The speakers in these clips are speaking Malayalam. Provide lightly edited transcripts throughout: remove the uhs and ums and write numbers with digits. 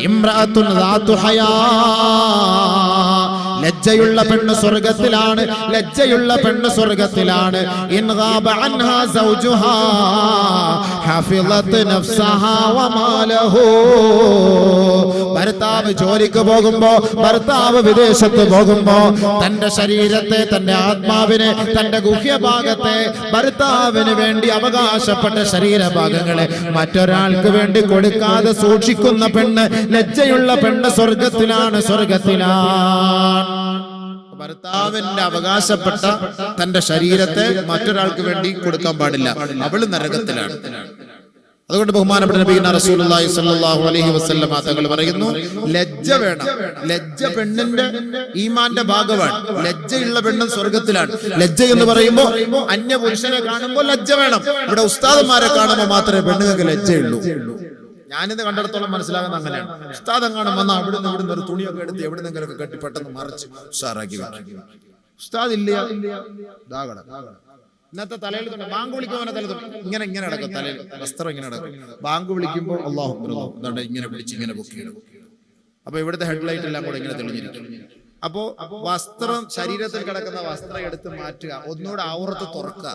ഇംറഅത്തുൻ ദാതു ഹയാ, ലജ്ജയുള്ള പെണ്ണ് സ്വർഗ്ഗത്തിലാണ്, ലജ്ജയുള്ള പെണ്ണ് സ്വർഗ്ഗത്തിലാണ്. In GABA അൻഹാ സൗജുഹാ ഹഫിളത് നഫ്സഹാ വമാലഹു. ഭർത്താവ് ജോലിക്ക് പോകുമ്പോ, ഭർത്താവ് വിദേശത്ത് പോകുമ്പോ തന്റെ ശരീരത്തെ, തന്റെ ആത്മാവിനെ, തന്റെ ഗുഹ്യഭാഗത്തെ ഭർത്താവിന് വേണ്ടി അവകാശപ്പെട്ട ശരീരഭാഗങ്ങളെ മറ്റൊരാൾക്ക് വേണ്ടി കൊടുക്കാതെ സൂക്ഷിക്കുന്ന പെണ്ണ്, ലജ്ജയുള്ള പെണ്ണ് സ്വർഗ്ഗത്തിലാണ്, സ്വർഗ്ഗത്തിലാണ്. ഭർത്താവിന്റെ അവകാശപ്പെട്ട തന്റെ ശരീരത്തെ മറ്റൊരാൾക്ക് വേണ്ടി കൊടുക്കാൻ പാടില്ല, അവള് നരകത്തിലാണ്. അതുകൊണ്ട് ബഹുമാനപ്പെട്ട നബിയുനാ റസൂലുള്ളാഹി സ്വല്ലല്ലാഹു അലൈഹി വസല്ലം തങ്ങൾ പറയുന്നു, ലജ്ജ വേണം. ലജ്ജ പെണ്ണിന്റെ ഈമാന്റെ ഭാഗമാണ്. ലജ്ജയുള്ള പെണ്ണും സ്വർഗ്ഗത്തിലാണ്. ലജ്ജ എന്ന് പറയുമ്പോൾ അന്യ പുരുഷനെ കാണുമ്പോൾ ലജ്ജ വേണം. ഇവിടെ ഉസ്താദന്മാരെ കാണുമ്പോൾ മാത്രമേ പെണ്ണുങ്ങൾക്ക് ലജ്ജയുള്ളൂ. ഞാനിത് കണ്ടിടത്തോളം മനസ്സിലാകുന്ന അങ്ങനെയാണ്. ഉസ്താദം കാണും വന്നാൽ അവിടുന്ന് ഇവിടുന്ന് ഒരു തുണിയൊക്കെ എടുത്ത് എവിടുന്നെങ്കിലൊക്കെ കെട്ടി പെട്ടെന്ന് മറിച്ച് ഉഷാറാക്കി വെക്കും. ഉസ്താദ് ഇല്ല, ഇന്നത്തെ തലയിൽ തന്നെ ബാങ്ക് വിളിക്കുമ്പോൾ തല ഇങ്ങനെ ഇങ്ങനെ നടക്കും, തലയിൽ വസ്ത്രം ഇങ്ങനെ നടക്കും. ബാങ്ക് വിളിക്കുമ്പോൾ അല്ലാഹു അക്ബർ അല്ലാഹു ഇങ്ങനെ പിടിച്ച് ഇങ്ങനെ പൊക്കിയിടും. അപ്പൊ ഇവിടുത്തെ ഹെഡ്ലൈറ്റ് എല്ലാം കൂടെ ഇങ്ങനെ തെളിഞ്ഞിരിക്കും. അപ്പോ വസ്ത്രം, ശരീരത്തിൽ കിടക്കുന്ന വസ്ത്രം എടുത്ത് മാറ്റുക, ഒന്നുകൂടെ ഔറത്ത് തുറക്കുക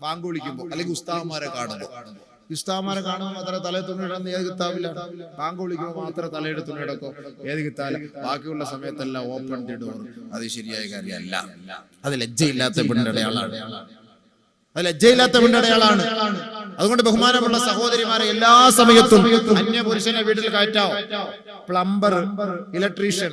ബാങ്ക് വിളിക്കുമ്പോൾ, അല്ലെങ്കിൽ ഉസ്താദന്മാരെ കാണുമ്പോൾ. ഉസ്താദന്മാരെ കാണുമ്പോൾ മാത്രമേ തലയിൽ തുണിയിടുന്ന ഏത് കിതാബില്ല. ബാങ്ക് വിളിക്കുമ്പോൾ മാത്രമേ തലയുടെ തുണിയിടക്കോ, ഏത് കിത്താല. ബാക്കിയുള്ള സമയത്തെല്ലാം ഓപ്പൺ ദി ഡോർ. അത് ശരിയായ കാര്യമല്ല. അത് ലജ്ജയില്ലാത്ത പെണ്ണിന്റെ ആളാണ്, അത് ലജ്ജയില്ലാത്ത പെണ്ണിന്റെ ആളാണ്. അതുകൊണ്ട് ബഹുമാനമുള്ള സഹോദരിമാരെ, എല്ലാ സമയത്തും അന്യ പുരുഷനെ വീട്ടിൽ കയറ്റാവോ. പ്ലംബർ, ഇലക്ട്രീഷ്യൻ,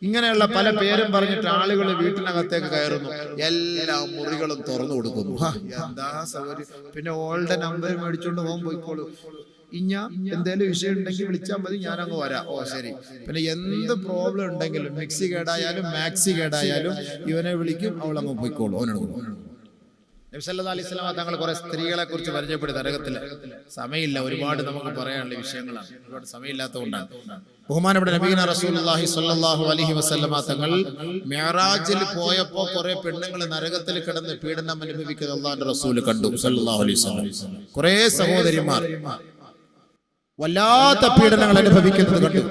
ഇങ്ങനെയുള്ള പല പേരും പറഞ്ഞിട്ട് ആളുകൾ വീട്ടിനകത്തേക്ക് കയറുന്നു. എല്ലാ മുറികളും തുറന്നു കൊടുക്കുന്നു. എന്താ സൗകര്യം. പിന്നെ ഓൾഡ് നമ്പർ മേടിച്ചോണ്ട് പോകാൻ പോയിക്കോളൂ. ഇഞ്ഞ എന്തേലും വിഷയം ഉണ്ടെങ്കിൽ വിളിച്ചാൽ മതി, ഞാനങ്ങ് വരാം. ഓ ശരി. പിന്നെ എന്ത് പ്രോബ്ലം ഉണ്ടെങ്കിലും, മിക്സി കേടായാലും മാക്സി കേടായാലും ഇവനെ വിളിക്കും, അവളങ്ങ് പോയിക്കോളൂ. അവനോട് നബി സല്ലല്ലാഹു അലൈഹി വസല്ലം തങ്ങൾ കുറെ സ്ത്രീകളെ കുറിച്ച് പരിചയപ്പെടുത്തി. നരകത്തില് സമയമില്ല, ഒരുപാട് നമുക്ക് പറയാനുള്ള വിഷയങ്ങളാണ്, ഒരുപാട് സമയമില്ലാത്തതുകൊണ്ടാണ്. ബഹുമാനപ്പെട്ട നബിയുനാ റസൂലുള്ളാഹി സ്വല്ലല്ലാഹു അലൈഹി വസല്ലം തങ്ങൾ മിഅ്റാജിൽ പോയപ്പോ കുറെ പെണ്ണുങ്ങൾ നരകത്തിൽ കിടന്ന് പീഡനം അനുഭവിക്കുന്നത് അല്ലാഹുവിന്റെ റസൂൽ കണ്ടു സല്ലല്ലാഹു അലൈഹി വസല്ലം. കുറെ സഹോദരിമാർ വല്ലാത്ത പീഡനങ്ങൾ അനുഭവിക്കുന്നത് കണ്ടു.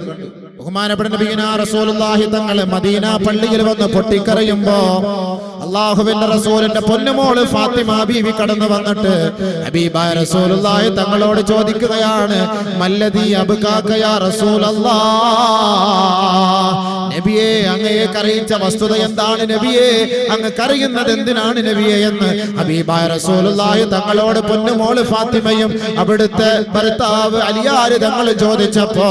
ബഹുമാനപ്പെട്ട നബിയുനാ റസൂലുള്ളാഹി തങ്ങൾ മദീന പള്ളിയിൽ വന്ന് പൊട്ടിക്കരയുമ്പോ അല്ലാഹുവിന്റെ റസൂലിന്റെ പൊന്നുമോള് ഫാത്തിമ ബീവി കടന്നു വന്നിട്ട് ഹബീബായ റസൂലുള്ളാഹി തങ്ങളോട് ചോദിക്കുകയാണ്, മല്ലദീ അബ്കാക യാ റസൂലല്ലാഹ്, നബിയെ അങ്ങയെ കരയിച്ച വസ്തുത എന്താണ് നബിയെ, അങ്ങ് കരയുന്നത് എന്തിനാണ് നബിയെ എന്ന് ഹബീബായ റസൂലുള്ളാഹി തങ്ങളോട് പൊന്നുമോള് ഫാത്തിമയും അവിടുത്തെ ഭർത്താവ് അലിയാര് തങ്ങൾ ചോദിച്ചപ്പോ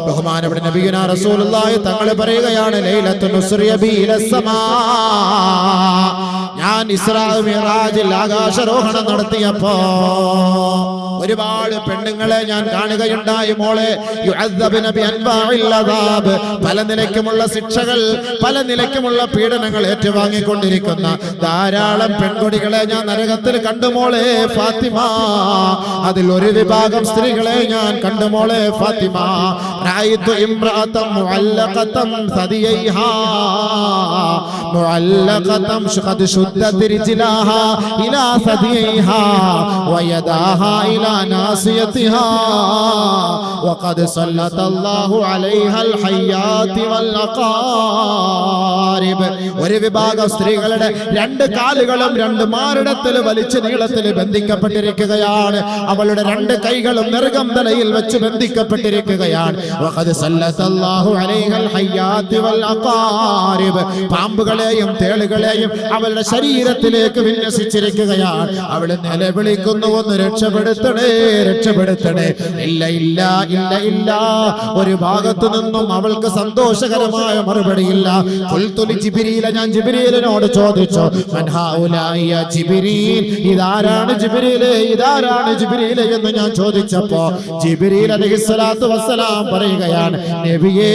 ബഹുമാനപ്പെട്ട നബിയുനാ റസൂലുള്ളാഹി തങ്ങൾ പറയുകയാണ്, ലൈലത്തുൻ ഉസ്രിയ ബി ഇലസ്സമാ, ഞാൻ ഇസ്രാ മിഅ്റാജിൽ ആകാശാരോഹണം നടത്തിയപ്പോ ഒരുപാട് പെണ്ണുങ്ങളെ ഞാൻ കാണുകയുണ്ടായി മോളെ. യുഅദ്ദബ്ന ബി അൻവാഇൽ അദാബ്, പല നിലയ്ക്കുമുള്ള ശിക്ഷകൾ, പല നിലയ്ക്കുമുള്ള പീഡനങ്ങൾ ഏറ്റുവാങ്ങിക്കൊണ്ടിരിക്കുന്ന ധാരാളം പെൺകുട്ടികളെ ഞാൻ നരകത്തിൽ കണ്ടു മോളെ ഫാത്തിമ. അതിൽ ഒരു വിഭാഗം സ്ത്രീകളെ ഞാൻ കണ്ടു മോളെ ഫാത്തിമ. റഅയ്തു ഇംറഅതൻ മുഅല്ലഖതൻ സദിയൈഹാ മുഅല്ലഖതൻ ഖദ് ശുദ്ദത് റിജ്ലാഹാ ഇലാ സദിയൈഹാ വയദാഹാ ഇലാ നാസിയതിഹാ വഖദ് സല്ലല്ലാഹു അലൈഹൽ ഹയ്യാതി വൽ അഖാരിബ്. ഒരു വിഭാഗം സ്ത്രീകളുടെ രണ്ട് കാലുകളും രണ്ട് മാറിടത്തിൽ വലിച്ചു നീളത്തിൽ ബന്ധിക്കപ്പെട്ടിരിക്കുകയാണ്. അവളുടെ രണ്ട് കൈകളും നെറുകം തലയിൽ വെച്ച് ബന്ധിക്കപ്പെട്ടിരിക്കുകയാണ്. വഖദ് സല്ലല്ലാഹു അലൈഹൽ ഹയ്യാതി വൽ അഖാരിബ്, പാമ്പുകളെയും തേളുകളെയും അവളുടെ ശരീരത്തിലേക്ക് വിന്യസിച്ചിരിക്കുകയാണ്. അവള് നിലവിളിക്കുന്നു, ഒന്ന് രക്ഷപ്പെടുത്തണേ, രക്ഷപ്പെടുത്തണേ. ഇല്ല ഇല്ല ഇല്ല ഇല്ല. ഒരു ഭാഗത്തു നിന്നും അവൾക്ക് സന്തോഷകരമായ മറുപടിയില്ല. ജിബ്രീൽ, ഞാൻ ജിബ്രീലിനോട് ചോദിച്ചു, മൻ ഹൗലാഇ യാ ജിബ്രീൽ, ഇതാരാണ് ജിബ്രീൽ, ഇതാരാണ് ജിബ്രീൽ എന്ന് ഞാൻ ചോദിച്ചപ്പോ ജിബ്രീൽ അലൈഹിസ്സലാത്തു വസ്സലാം പറയുകയാണ്, നബിയേ,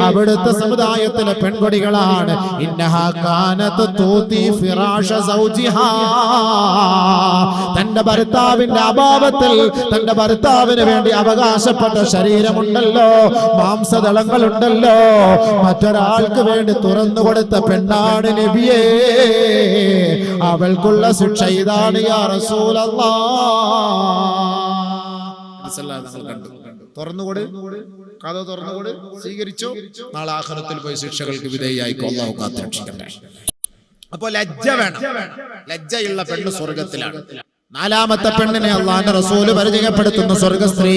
അവിടുത്തെ സമുദായത്തിലെ പെൺകുട്ടികളാണ്. ഇന്നഹാ കാനത് തൂതി ഫിറാഷ സൗജിഹാ, തന്റെ ഭർത്താവിന്റെ അഭാവത്തിൽ തന്റെ ഭർത്താവിന് വേണ്ടി അവകാശപ്പെട്ട ശരീരമുണ്ടല്ലോ, മാംസദളങ്ങളുണ്ടല്ലോ, മറ്റൊരാൾക്ക് വേണ്ടി തുറന്നു കൊടുത്ത പെണ്ണാണ് നബിയേ. അവൾക്കുള്ള ശിക്ഷ ഇതാണ് യാ റസൂലല്ലാഹ്. തുറന്നുകൊട്, കഥ തുറന്നുകൊട്, സ്വീകരിച്ചോ, നാളെ ആഖിറത്തിൽ പോയി ശിക്ഷകൾക്ക് വിധേയായിക്കോ. അല്ലാഹു കാത്തുരക്ഷിക്കട്ടെ. അപ്പോൾ ലജ്ജ വേണം. ലജ്ജയുള്ള പെണ്ണ് സ്വർഗത്തിലാണ്. നാലാമത്തെ പെണ്ണിനെ അല്ലാഹുവിന്റെ റസൂൽ പരിചയപ്പെടുത്തുന്ന സ്വർഗ്ഗസ്ത്രീ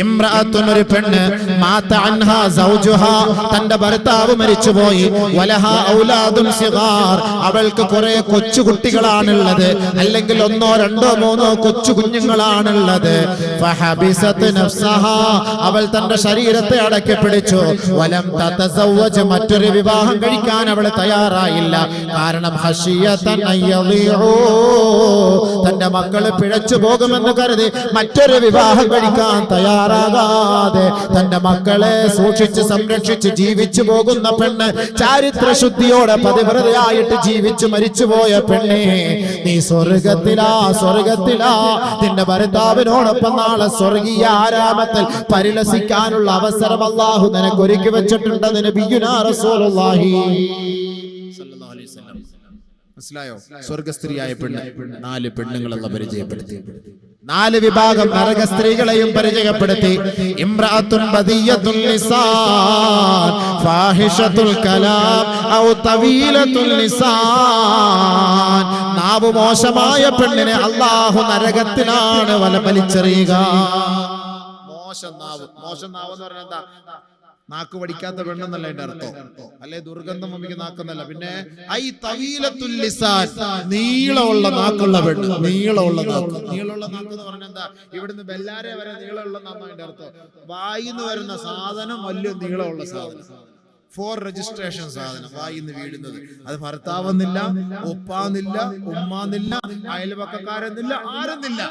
ഇംറഅത്തുൻ, ഒരു പെണ്ണ് മാത അൻഹാ സൗജുഹാ, തന്റെ ഭർത്താവ് മരിച്ചുപോയി, വലഹാ ഔലാദുൻ സിഗാർ, അവൾക്ക് കുറെ കൊച്ചു കുട്ടികളാണുള്ളത്, അല്ലെങ്കിൽ 1 2 3 കൊച്ചു കുഞ്ഞുങ്ങളാണുള്ളത്. ഫഹബിസത് നഫ്സഹാ, അവൾ തന്റെ ശരീരത്തെ അടക്കി പിടിച്ചു. വലം തതസവ്വജ്, മറ്റൊരു വിവാഹം കഴിക്കാൻ അവൾ തയ്യാറായില്ല. കാരണം ഖശിയതൻ അയ്യളിഉ, തന്റെ മക്കള് പിഴച്ചു പോകുമെന്ന് കരുതി മറ്റൊരു വിവാഹം കഴിക്കാൻ തയ്യാറാകാതെ തന്റെ മക്കളെ സൂക്ഷിച്ച് സംരക്ഷിച്ച് ജീവിച്ചു പോകുന്ന പെണ്ണ്, ചാരിത്ര ശുദ്ധിയോടെ പതിവ്രതയായിട്ട് ജീവിച്ചു മരിച്ചുപോയ പെണ്ണെ, നീ സ്വർഗത്തിലാ, സ്വർഗത്തിലാ. നിന്റെ ഭർത്താവിനോടൊപ്പം നാളെ സ്വർഗീയ ആരാമത്തിൽ പരിലസിക്കാനുള്ള അവസരം അല്ലാഹു നിനക്ക് ഒരുക്കി വെച്ചിട്ടുണ്ടെന്ന് നബിയുനാ റസൂലുള്ളാഹി സ്വല്ലല്ലാഹു അലൈഹി വസല്ലം. മനസ്സിലായോ? സ്വർഗസ്ത്രീയായ പെണ്ണ് 4 പെണ്ണുങ്ങളെല്ലാം പരിചയപ്പെടുത്തി. 4 വിഭാഗം നരക സ്ത്രീകളെയും പരിചയപ്പെടുത്തി. ഇംറഅത്തുൻ ബദിയത്തുൽ ലിസാൻ, ഫാഹിഷത്തുൽ കലാം ഔ തവീലത്തുൽ ലിസാൻ. നാവ് മോശമായ പെണ്ണിനെ അല്ലാഹു നരകത്തിലാണ് വലിച്ചെറിയുക. മോശം നാവ് എന്ന് പറഞ്ഞാൽ എന്താ? നാക്ക് പഠിക്കാത്ത പെണ്ണെന്നല്ല അതിന്റെ അർത്ഥം, അല്ലെ ദുർഗന്ധം വമിക്ക് നാക്കെന്നല്ല. പിന്നെ ഐ തവീലത്തുൽ ലിസാൻ, നീളമുള്ള നാക്കുള്ള പെണ്ണ്. നീളമുള്ള നാക്ക് എന്ന് പറഞ്ഞാൽ എന്താ? ഇവിടുന്ന് ബെല്ലാരെ വരെ നീളമുള്ള നാന്ന അതിന്റെ അർത്ഥം. വായിന്ന് വരുന്ന സാധനം വലിയ നീളമുള്ള സാധനം, ഫോർ രജിസ്ട്രേഷൻ സാധനം വായിന്ന് വീഴുന്നത്. അത് ഭർത്താവെന്നില്ല, ഉപ്പാന്നില്ല, ഉമ്മാന്നില്ല, അയൽപക്കക്കാരെന്നില്ല, ആരെന്നില്ല.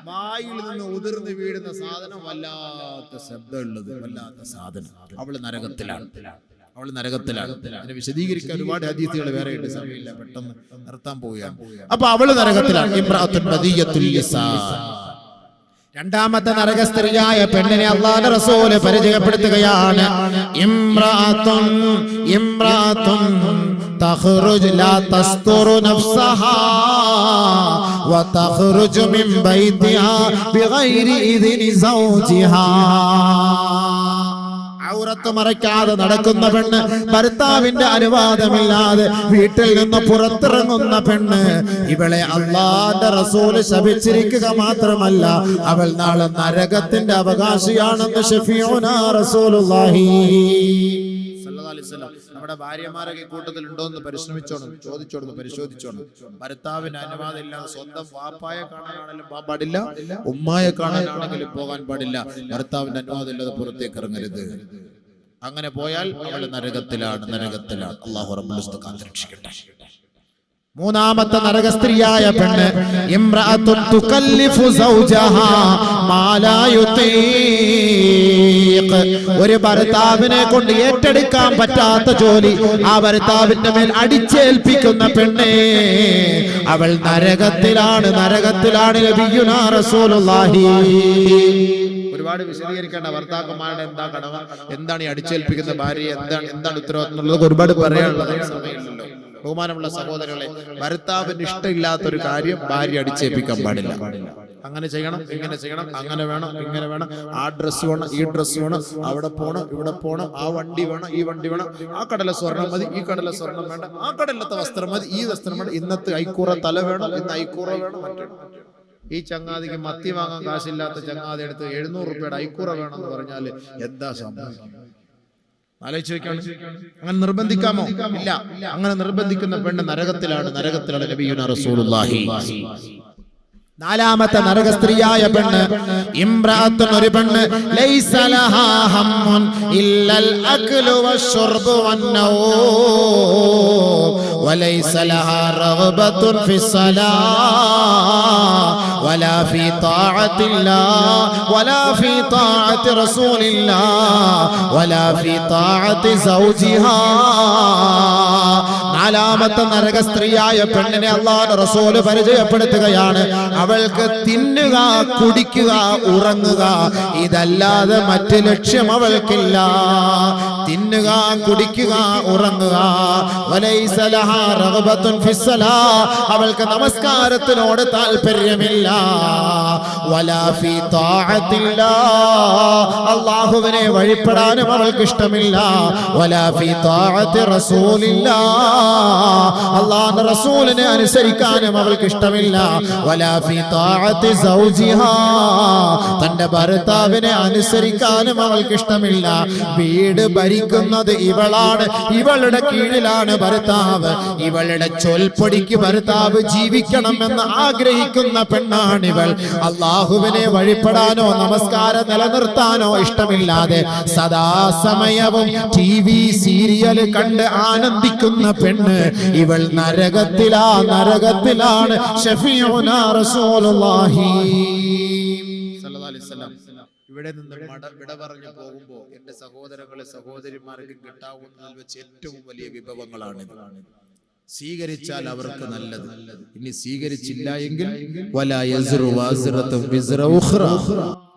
വായിൽ നിന്ന് ഉതിർന്ന് വീഴുന്ന സാധനം, വല്ലാത്ത ശബ്ദമുള്ളത്, വല്ലാത്ത സാധനം. അവള് നരകത്തിലാണ്. അതിനെ വിശദീകരിക്കാൻ ഒരുപാട് ഹദീസുകൾ വേറെ ഉണ്ട്, സമയമില്ല, പെട്ടെന്ന് നിർത്താൻ പോവുകയാണ്. അപ്പൊ അവള് നരകത്തിലാണ്. ഇംറഅത്തുൻ ബദിയത്തുൽ ലിസാൻ. രണ്ടാമത്തെ നരക സ്ത്രീയായ പെണ്ണിനെ അല്ലാഹുവിന്റെ റസൂൽ പരിചയപ്പെടുത്തുകയാണ്. ഇംറഅത്തുൻ തഖ്റുജ് ലാ തസ്തുറു നഫ്സഹാ വ തഖ്റുജു മിൻ ബൈതിഹാ ബിഗൈരി ഇദ്നി സൗജിഹാ. ഔറത്ത് മറയ്ക്കാതെ നടക്കുന്ന പെണ്ണ്, ഭർത്താവിന്റെ അനുവാദമില്ലാതെ വീട്ടിൽ നിന്ന് പുറത്തിറങ്ങുന്ന പെണ്ണ്, ഇവളെ അല്ലാഹുവിന്റെ റസൂൽ ശപിച്ചിരിക്കുക മാത്രമല്ല, അവൾ നാളെ നരകത്തിന്റെ അവകാശിയാണെന്ന് ശഫീഉനാ റസൂലുള്ളാഹി സ്വല്ലല്ലാഹു അലൈഹി വസല്ലം. നമ്മുടെ ഭാര്യമാരൊക്കെ കൂട്ടത്തിൽ ഉണ്ടോ എന്ന് പരിശോധിച്ചോണം. ഭർത്താവിന് അനുവാദം ഇല്ലാതെ സ്വന്തം വാപ്പായെ കാണാനാണെങ്കിലും പോകാൻ പാടില്ല, ഉമ്മായെ കാണാനാണെങ്കിലും പോകാൻ പാടില്ല. ഭർത്താവിന്റെ അനുവാദം ഇല്ലാതെ പുറത്തേക്ക് ഇറങ്ങരുത്. അങ്ങനെ പോയാൽ അവൾ നരകത്തിലാണ്. അല്ലാഹു റബ്ബുൽ ഇസ്സത്ത് കാത്തുരക്ഷിക്കട്ടെ. മൂന്നാമത്തെ നരക സ്ത്രീയായ പെണ്ണ് ഇംറഅത്തുൻ തുകല്ലിഫു സൗജഹാ മാ ലാ യുതീഖ്, ഒരു ഭർത്താവിനെ കൊണ്ട് ഏറ്റെടുക്കാൻ പറ്റാത്ത ജോലി ആ ഭർത്താവിന്റെ മേൽ അടിച്ചേൽപ്പിക്കുന്ന പെണ്ണേ, അവൾ നരകത്തിലാണ്. നബിയുനാ റസൂലുള്ളാഹി. ഒരുപാട് വിശദീകരിക്കേണ്ട ഭർത്താക്കന്മാരുടെ എന്താ കടമ, എന്താണ് ഈ അടിച്ചേൽപ്പിക്കുന്ന ഭാര്യ, എന്താണ് ഉത്തരവാദിത്വം എന്നുള്ളത് ഒരുപാട് പറയാനുള്ളത് സമയമില്ലല്ലോ. ബഹുമാനമുള്ള സഹോദരങ്ങളെ, ഭർത്താവിന് ഇഷ്ടമില്ലാത്തൊരു കാര്യം ഭാര്യ അടിച്ചേൽപ്പിക്കാൻ പാടില്ല. അങ്ങനെ ചെയ്യണം, ഇങ്ങനെ ചെയ്യണം, അങ്ങനെ വേണം, ഇങ്ങനെ വേണം, ആ ഡ്രസ്സ് വേണം, ഈ ഡ്രസ്സ് വേണം, അവിടെ പോണം, ഇവിടെ പോണം, ആ വണ്ടി വേണം, ഈ വണ്ടി വേണം, ആ കടല സ്വർണം മതി, ഈ കടല സ്വർണം വേണ്ട, ആ കടലത്തെ വസ്ത്രം മതി, ഈ വസ്ത്രം വേണം, ഇന്നത്തെ ഐക്കൂറ തല വേണം, ഇന്ന് ഐക്കൂറ വേണം, മറ്റേ ഈ ചങ്ങാതിക്ക് മത്തി വാങ്ങാൻ കാശില്ലാത്ത ചങ്ങാതി എടുത്ത് 700 രൂപയുടെ ഐക്കൂറ വേണമെന്ന് പറഞ്ഞാൽ എന്താ സംഭവം? ആലോചിച്ച് വെക്കാണ്. അങ്ങനെ നിർബന്ധിക്കാമോ? ഇല്ല. അങ്ങനെ നിർബന്ധിക്കുന്ന പെണ്ണ് നരകത്തിലാണ്. നബിയുനാ റസൂലുള്ളാഹി. നാലാമത്തെ നരക സ്ത്രീയായ പെണ്ണ് ഇംറഅത്തുൻ, ഒരു പെണ്ണ് ലൈസ ലഹാ ഹമ്മുൻ ഇല്ലൽ അക്ലു വശുർബു വന്നൗം വലൈസ ലഹാ റഗ്ബത്തുൻ ഫിസ്സലാ വലാ ഫീ ത്വാഅത്തില്ലാഹ് വലാ ഫീ ത്വാഅത്തി റസൂലില്ലാഹ് വലാ ഫീ ത്വാഅത്തി സൗജിഹാ. നാലാമത്തെ നരക സ്ത്രീയായ പെണ്ണിനെ അല്ലാഹുവിന്റെ റസൂൽ പരിചയപ്പെടുത്തുകയാണ്. അവൾക്ക് തിന്നുക, കുടിക്കുക, ഉറങ്ങുക, ഇതല്ലാതെ മറ്റ് ലക്ഷ്യം അവൾക്കില്ല. തിന്നുക, കുടിക്കുക, ഉറങ്ങുക. വലൈസ ലഹാ റഗ്ബത്തുൻ ഫിസ്സലാ, അവൾക്ക് നമസ്കാരത്തിനോട് താല്പര്യമില്ല. വലാ ഫീ താഅത്തില്ലാ, അല്ലാഹുവിനെ വഴിപ്പെടാനും അവൾക്ക് ഇഷ്ടമില്ല. വലാ ഫീ താഅത്തി റസൂലില്ലാ, അല്ലാഹുവിന്റെ റസൂലിനെ അനുസരിക്കാനും അവൾക്ക് ഇഷ്ടമില്ല. വലാ ഫീ താഅത്തി സൗജിഹാ, തന്റെ ഭർത്താവിനെ അനുസരിക്കാനും അവൾക്ക് ഇഷ്ടമില്ല. വീട് ഭരിക്കുന്നത് ഇവളാണ്, ഇവളുടെ കീഴിലാണ് ഭർത്താവ്. ഇവളുടെ ചൊൽപ്പൊടിക്ക് ഭർത്താവ് ജീവിക്കണമെന്ന് ആഗ്രഹിക്കുന്ന പെണ്ണാണിവൾ. അള്ളാഹുവിനെ വഴിപ്പെടാനോ നമസ്കാരം നിലനിർത്താനോ ഇഷ്ടമില്ലാതെ സദാസമയവും TV സീരിയൽ കണ്ട് ആനന്ദിക്കുന്ന പെണ്ണ് ഇവൾ നരകത്തിലാണ്. ശഫീഉനാ റസൂലുള്ളാഹി സ്വല്ലല്ലാഹു അലൈഹി വസല്ലം ഇവിടെ നിന്ന് വിട പറഞ്ഞു പോകുമ്പോ എന്റെ സഹോദരങ്ങളെ സഹോദരിമാർക്ക് കിട്ടാവുന്നതിൽ വെച്ച് ഏറ്റവും വലിയ വിഭവങ്ങളാണ്. സ്വീകരിച്ചാൽ അവർക്ക് നല്ലത്, ഇനി സ്വീകരിച്ചില്ല എങ്കിൽ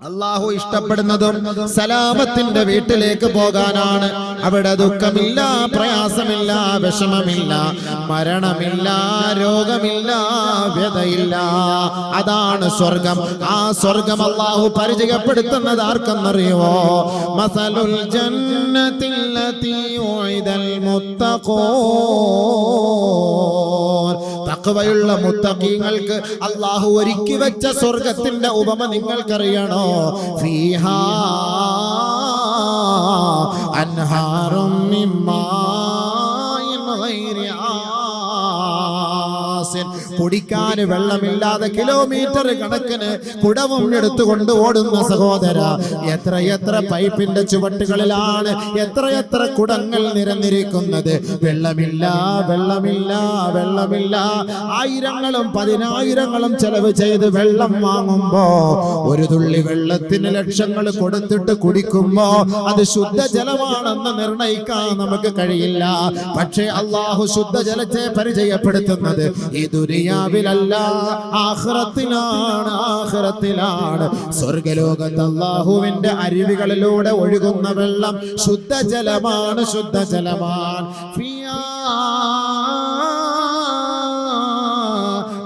അല്ലാഹു ഇഷ്ടപ്പെടുന്നതും സലാമത്തിന്റെ വീട്ടിലേക്ക് പോകാനാണ്. അവിടെ ദുഃഖമില്ല, പ്രയാസമില്ല, വിഷമമില്ല, മരണമില്ല, രോഗമില്ല, വ്യതയില്ല. അതാണ് സ്വർഗം. ആ സ്വർഗം അല്ലാഹു പരിചയപ്പെടുത്തുന്നത് ആർക്കെന്നറിയുമോ? മസലുൽ ജന്നത്തില്ലതി ഉഇദൽ മുത്തഖൂൻ, തഖ്വയുള്ള മുത്തഖീങ്ങൾക്ക് അല്ലാഹു ഒരുക്കി വെച്ച സ്വർഗത്തിന്റെ ഉപമ നിങ്ങൾക്കറിയണോ? ഫീഹാ അൻഹാറും മിൻ മാഇൻ ഗൈരി ആസിൻ, കുടിക്കാൻ വെള്ളമില്ലാതെ കിലോമീറ്റർ കണക്കിന് കുടവും എടുത്തുകൊണ്ട് ഓടുന്ന സഹോദര, എത്ര പൈപ്പിന്റെ ചുവട്ടുകളിലാണ് എത്ര കുടങ്ങൾ നിരന്നിരിക്കുന്നത്. വെള്ളമില്ല, വെള്ളമില്ല, വെള്ളമില്ല. ആയിരങ്ങളും പതിനായിരങ്ങളും ചെലവ് ചെയ്ത് വെള്ളം വാങ്ങുമ്പോ ഒരു തുള്ളി വെള്ളത്തിന് ലക്ഷങ്ങൾ കൊടുത്തിട്ട് കുടിക്കുമ്പോ അത് ശുദ്ധജലമാണെന്ന് നിർണയിക്കാൻ നമുക്ക് കഴിയില്ല. പക്ഷേ അല്ലാഹു ശുദ്ധജലത്തെ പരിചയപ്പെടുത്തുന്നത് ഈ ദുനിയാവിലല്ല, ആഖിറത്തിലാണ്. സ്വർഗ്ഗലോകത്ത് അല്ലാഹുവിന്റെ അരുവികളിലൂടെ ഒഴുകുന്ന വെള്ളം ശുദ്ധജലമാണ്. ഫിയാ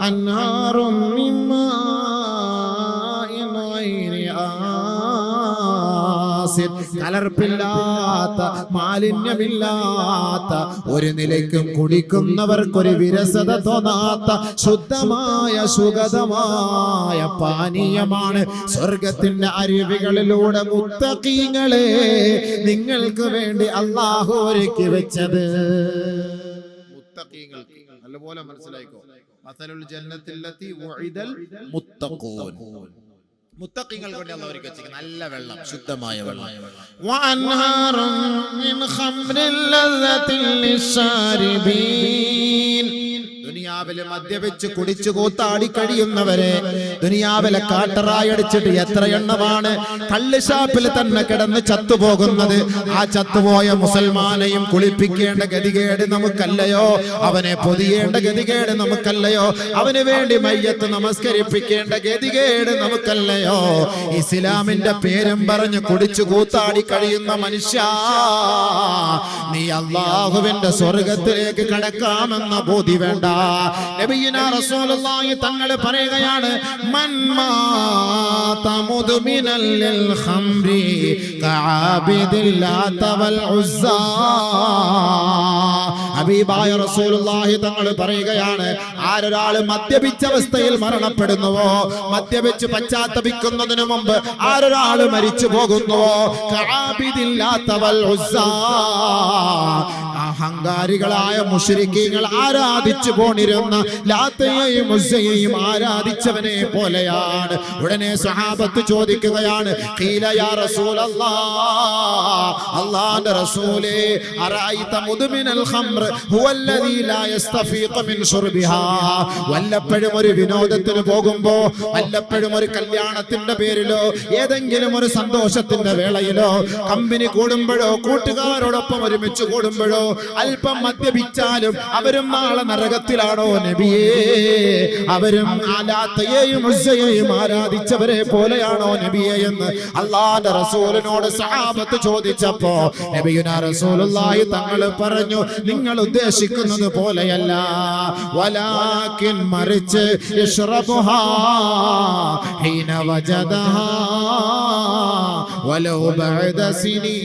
അൻഹാറും മിൻ മാഇൻ ഗൈരി ആസിൻ, കലർപ്പില്ലാത്ത, മാലിന്യമില്ലാത്ത, ഒരു നിലയ്ക്കും കുടിക്കുന്നവർക്കൊരു വിരസത തോന്നാത്ത ശുദ്ധമായ സുഗതമായ പാനീയമാണ് സ്വർഗത്തിന്റെ അരുവികളിലൂടെ മുത്തഖീങ്ങളെ നിങ്ങൾക്ക് വേണ്ടി അല്ലാഹു ഒരുക്കി വെച്ചത്. മുത്തഖീങ്ങൾക്ക് നല്ലപോലെ മനസ്സിലായിക്കോ. മസലുൽ ജന്നത്തില്ലതി ഉഇദൽ മുത്തഖൂൻ, മുത്തഖീങ്ങൾക്ക് വേണ്ടി അല്ലാഹു ഒരുക്കി വെച്ച നല്ല വെള്ളം, ശുദ്ധമായ വെള്ളം. വഅൻഹാറും മിൻ ഖംറിൻ ലസ്സത്തിൻ ലിശ്ശാരിബീൻ, ദുനിയാവിലെ മദ്യപിച്ച് കുടിച്ചു കൂത്താടി കഴിയുന്നവരെ, ദുനിയാവിലെ കാട്ടറായി അടിച്ചിട്ട് എത്ര എണ്ണമാണ് കള്ള് ഷാപ്പിൽ തന്നെ കിടന്ന് ചത്തുപോകുന്നത്. ആ ചത്തുപോയ മുസൽമാനെയും കുളിപ്പിക്കേണ്ട ഗതികേട് നമുക്കല്ലയോ? അവനെ പൊതിയേണ്ട ഗതികേട് നമുക്കല്ലയോ? അവന് വേണ്ടി മയ്യത്ത് നമസ്കരിപ്പിക്കേണ്ട ഗതികേട് നമുക്കല്ലയോ? ഇസ്ലാമിന്റെ പേരും പറഞ്ഞ് കുടിച്ചു കൂത്താടി കഴിയുന്ന മനുഷ്യ, നീ അല്ലാഹുവിന്റെ സ്വർഗത്തിലേക്ക് കടക്കാമെന്ന ബോധി വേണ്ട. നബിയുനാ റസൂലുള്ളാഹി തങ്ങൾ പറയുകയാണ്, മൻ മാത മുദ്മിനൽ ലിൽ ഖംരി കഅബിദിൽ ലാത വൽ ഉസ്സാ. ഹബീബായ റസൂലുള്ളാഹി തങ്ങൾ പറയുകയാണ്, ആരൊരാൾ മദ്യപിച്ച അവസ്ഥയിൽ മരണപ്പെടുന്നുവോ, മദ്യപിച്ച് പശ്ചാത്തപിക്കുന്നതിനു മുമ്പ് ആരൊരാൾ മരിച്ചു പോകുന്നുവോ, കഅബിദിൽ ലാത വൽ ഉസ്സാ, അഹങ്കാരികളായ മുശ്രിക്കീങ്ങൾ ആരാധിച്ചു പോണിരുന്ന ലാത്തയെയും ഉസ്സയെയും ആരാധിച്ചവനെ പോലെയാണ്. ഉടനെ സ്വഹാബത്ത് ചോദിക്കുകയാണ്, ഖീല യാ റസൂലല്ലാഹ്, അല്ലാഹുവിന്റെ റസൂലേ അറഅയ്ത മുദ്മിനൽ ഖംർ ഹുവല്ലദീ ലാ യസ്തഫീഖു മിൻ ശുർബിഹാ. വല്ലപ്പോഴും ഒരു വിനോദത്തിന് പോകുമ്പോ, വല്ലപ്പോഴും ഒരു കല്യാണത്തിന്റെ പേരിലോ ഏതെങ്കിലും ഒരു സന്തോഷത്തിന്റെ വേളയിലോ കമ്പനി കൂടുമ്പോഴോ കൂട്ടുകാരോടൊപ്പം ഒരുമിച്ച് കൂടുമ്പോഴോ അല്പം മദ്യപിച്ചാലും അവരും നാളെ നരകത്തിലാണോ നബിയേ? അവരും ആലാത്തയെയും ഉസ്സയെയും ആരാധിച്ചവരെ പോലെയാണോ നബിയേ എന്ന് അല്ലാഹുവിന്റെ റസൂലിനോട് സഹാബത്ത് ചോദിച്ചപ്പോ നബിയുനാ റസൂലുള്ളാഹി തങ്ങൾ പറഞ്ഞു, നിങ്ങൾ ഉദ്ദേശിക്കുന്നത് പോലെയല്ല, വലാകിൻ മറിച്ച് ഇശ്റബുഹാ ഹീന വജദഹാ വലൗ ബഅദ സിനീൻ.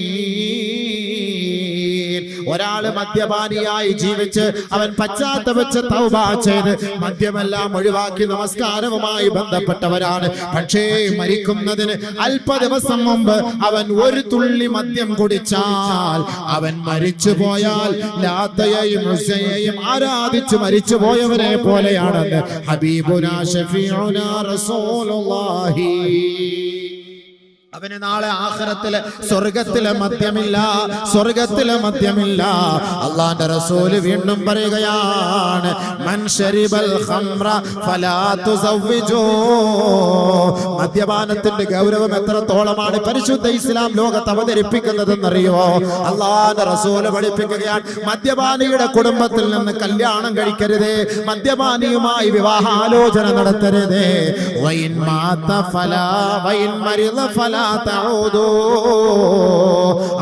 ഒരാള് മദ്യപാനിയായി ജീവിച്ച് അവൻ പശ്ചാത്തപിച്ച് തൗബ ചെയ്ത് മദ്യമെല്ലാം ഒഴിവാക്കി നമസ്കാരവുമായി ബന്ധപ്പെട്ടവരാണ്. പക്ഷേ മരിക്കുന്നതിന് അല്പ ദിവസം മുമ്പ് അവൻ ഒരു തുള്ളി മദ്യം കുടിച്ചാൽ അവൻ മരിച്ചു പോയാൽ ലാത്തയെയും ഉസ്സയെയും ആരാധിച്ച് മരിച്ചു പോയവരെ പോലെയാണെന്ന് ഹബീബുനാ ശഫീഉനാ റസൂലുള്ളാഹി. അവന് നാളെ ആഖിറത്തിലെ സ്വർഗ്ഗത്തിലെ മദ്യമില്ല, സ്വർഗ്ഗത്തിലെ മദ്യമില്ല. അല്ലാഹുവിന്റെ റസൂൽ വീണ്ടും പറയുകയാണ്, മൻ ശരിബൽ ഖംറ ഫലാ തുസവ്വിജൂ. മദ്യപാനത്തിന്റെ ഗൗരവം എത്രത്തോളമാണ് പരിശുദ്ധ ഇസ്ലാം ലോകത്ത് അവതരിപ്പിക്കുന്നതെന്നറിയോ? അല്ലാഹുവിന്റെ റസൂൽ പഠിപ്പിക്കുകയാണ്, മദ്യപാനിയുടെ കുടുംബത്തിൽ നിന്ന് കല്യാണം കഴിക്കരുതേ, മദ്യപാനിയുമായി വിവാഹാലോചന നടത്തരുതേ. വൈൻ മാത ഫലാ വൈൻ മരിദ ഫലാ തഊദൂ.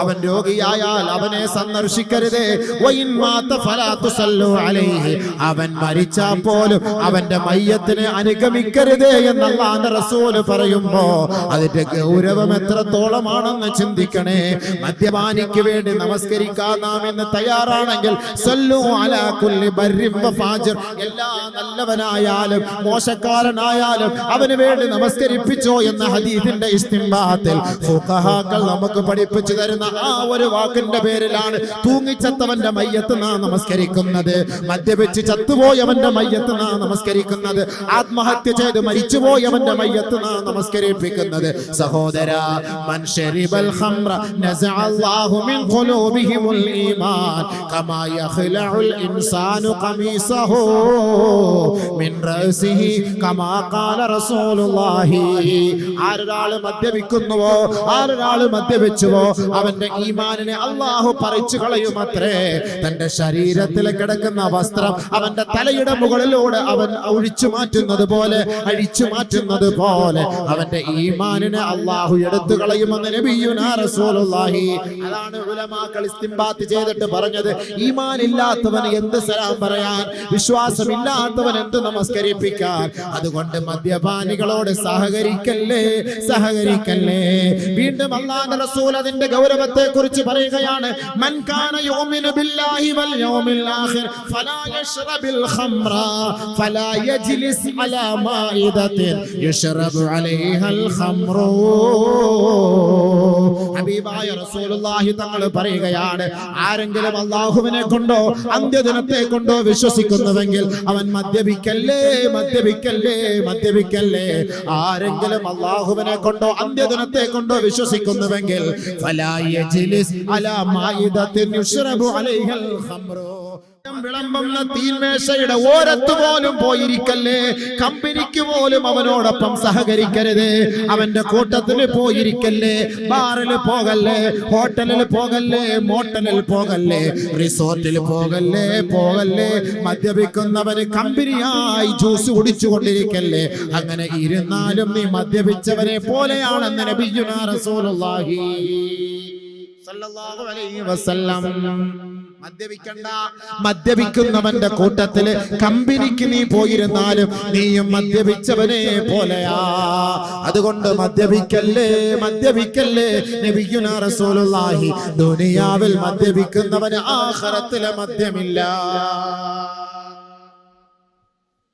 അവൻ രോഗിയായാൽ അവനെ സന്ദർശിക്കരുതേ. വൈൻ മാത ഫലാ തുസല്ലു അലൈഹി. അവൻ മരിച്ചാൽ പോലും അവന്റെ മയ്യത്തിനെ അനുഗമിക്കരുതേ എന്ന് അല്ലാഹുവിന്റെ റസൂൽ പറയുമ്പോ അതിന്റെ ഗൗരവം എത്രത്തോളമാണെന്ന് ചിന്തിക്കണേ. മദ്യപാനിക്ക് വേണ്ടി നമസ്കരിക്കാൻ നാം ഇന്ന് തയ്യാറാണെങ്കിൽ സല്ലു അലാ കുല്ലി ബർരിൻ വ ഫാജിർ, എല്ലാ നല്ലവനായാലും മോശക്കാരനായാലും അവന് വേണ്ടി നമസ്കരിപ്പിച്ചോ എന്ന ഹദീസിന്റെ ഇസ്തിംബാത്തിൽ ഫുഖഹാക്കൾ നമുക്ക് പഠിപ്പിച്ചു തരുന്ന ആ ഒരു വാക്കിന്റെ പേരിലാണ് തൂങ്ങിച്ചത്തവന്റെ മയ്യത്ത് നാം നമസ്കരിക്കുന്നത്, മദ്യപിച്ച് ചത്തുപോയവന്റെ മയ്യത്ത് നാം നമസ്കരിക്കുന്നത്, ആത്മഹത്യ ചെയ്ത് മരിച്ചുപോയവന്റെ മയ്യത്ത് നാം നമസ്കരിപ്പിക്കുന്നത്. സഹോദര, മൻ ശരിബൽ ഖംറ നസഅല്ലാഹു മിൻ ഖുലൂബിഹിമുൽ ഈമാൻ കമാ യഖ്ലഉൽ ഇൻസാനു ഖമീസഹു മിൻ റഅസിഹി കമാ ഖാല റസൂലുള്ളാഹി. ആരൊരാൾ മദ്യപിക്കുന്നുവോ, ആരൊരാൾ മദ്യപിച്ചുവോ അവന്റെ ഈമാനിനെ അല്ലാഹു പറിച്ചു കളയുമത്രേ. തന്റെ ശരീരത്തിൽ കിടക്കുന്ന വസ്ത്രം അവന്റെ തലയുടെ മുകളിലൂടെ അവൻ ഒഴിച്ചു മാറ്റുന്നത് പോലെ, അഴിച്ചു മാറ്റുന്നത് പോലെ അവന്റെ ഈമാനിനെ അല്ലാഹു എടുത്തു കളയുമെന്ന് നബിയുനാ റസൂലുള്ളാഹി. അതാണ് ഉലമാക്കൾ ഇസ്തിംബാത്ത് ചെയ്തിട്ട് പറഞ്ഞത്, ഈമാൻ ഇല്ലാത്തവൻ എന്ത് സലാം പറയാൻ, വിശ്വാസമില്ലാത്തവൻ എന്ത് നമസ്കരിപ്പിക്കാൻ. അതുകൊണ്ട് മദ്യപാനികളോട് സഹകരിക്കല്ലേ, സഹകരിക്കല്ലേ. വീണ്ടും അല്ലാഹുവിന്റെ റസൂൽ അതിന്റെ ഗൗരവത്തെ കുറിച്ച് പറയുകയാണ്, മൻ കാന യുമിനു ബില്ലാഹി വൽ യൗമിൽ ആഖിർ ഫലാ യശ്റബിൽ ഖംറ ഫലാ യജ്ലിസ് അലാ മാഇദത്തിൻ യശ്റബു അലൈഹൽ ഖംറു. ഹബീബായ റസൂലുള്ളാഹി തങ്ങൾ പറയുകയാണ്, ആരെങ്കിലും അല്ലാഹുവിനെ കൊണ്ടോ അന്ത്യദിനത്തെ കൊണ്ടോ വിശ്വസിക്കുന്നുവെങ്കിൽ അവൻ മദ്യപിക്കല്ലേ, മദ്യപിക്കല്ലേ, മദ്യപിക്കല്ലേ. ആരെങ്കിലും അല്ലാഹുവിനെ കൊണ്ടോ അന്ത്യദിനത്തെ കൊണ്ടോ വിശ്വസിക്കുന്നുവെങ്കിൽ ഫലാ യജ്ലിസ് അലാ മാഇദത്തിൻ യുശ്റബു അലൈഹൽ ഖംറു. വിളമ്പുന്ന തീന്മേശയുടെ ഓരത്ത് പോലും പോയിരിക്കല്ലേ, കമ്പനിക്ക് പോലും അവനോടൊപ്പം സഹകരിക്കരുത്, അവന്റെ കൂട്ടത്തിൽ പോയിരിക്കല്ലേ, ബാറിൽ പോകല്ലേ, ഹോട്ടലിൽ പോകല്ലേ, മോട്ടലിൽ പോകല്ലേ, റിസോർട്ടിൽ പോകല്ലേ, പോകല്ലേ. മദ്യപിക്കുന്നവന് കമ്പനിയായി ജ്യൂസ് കുടിച്ചുകൊണ്ടിരിക്കല്ലേ. അങ്ങനെ ഇരുന്നാലും നീ മദ്യപിച്ചവനെ പോലെയാണെന്ന് നബിയുനാ റസൂലുള്ളാഹി സല്ലല്ലാഹു അലൈഹി വസല്ലം. മദ്യപിക്കണ്ട, മദ്യപിക്കുന്നവന്റെ കൂട്ടത്തില് കമ്പനിക്ക് നീ പോയിരുന്നാലും നീയും മദ്യപിച്ചവനെ പോലെയാ. അതുകൊണ്ട് മദ്യപിക്കല്ലേ, മദ്യപിക്കല്ലേ. നബിയുനാ റസൂലുള്ളാഹി, ദുനിയാവിൽ മദ്യപിക്കുന്നവന് ആഖിറത്തിലെ മദ്യമില്ല.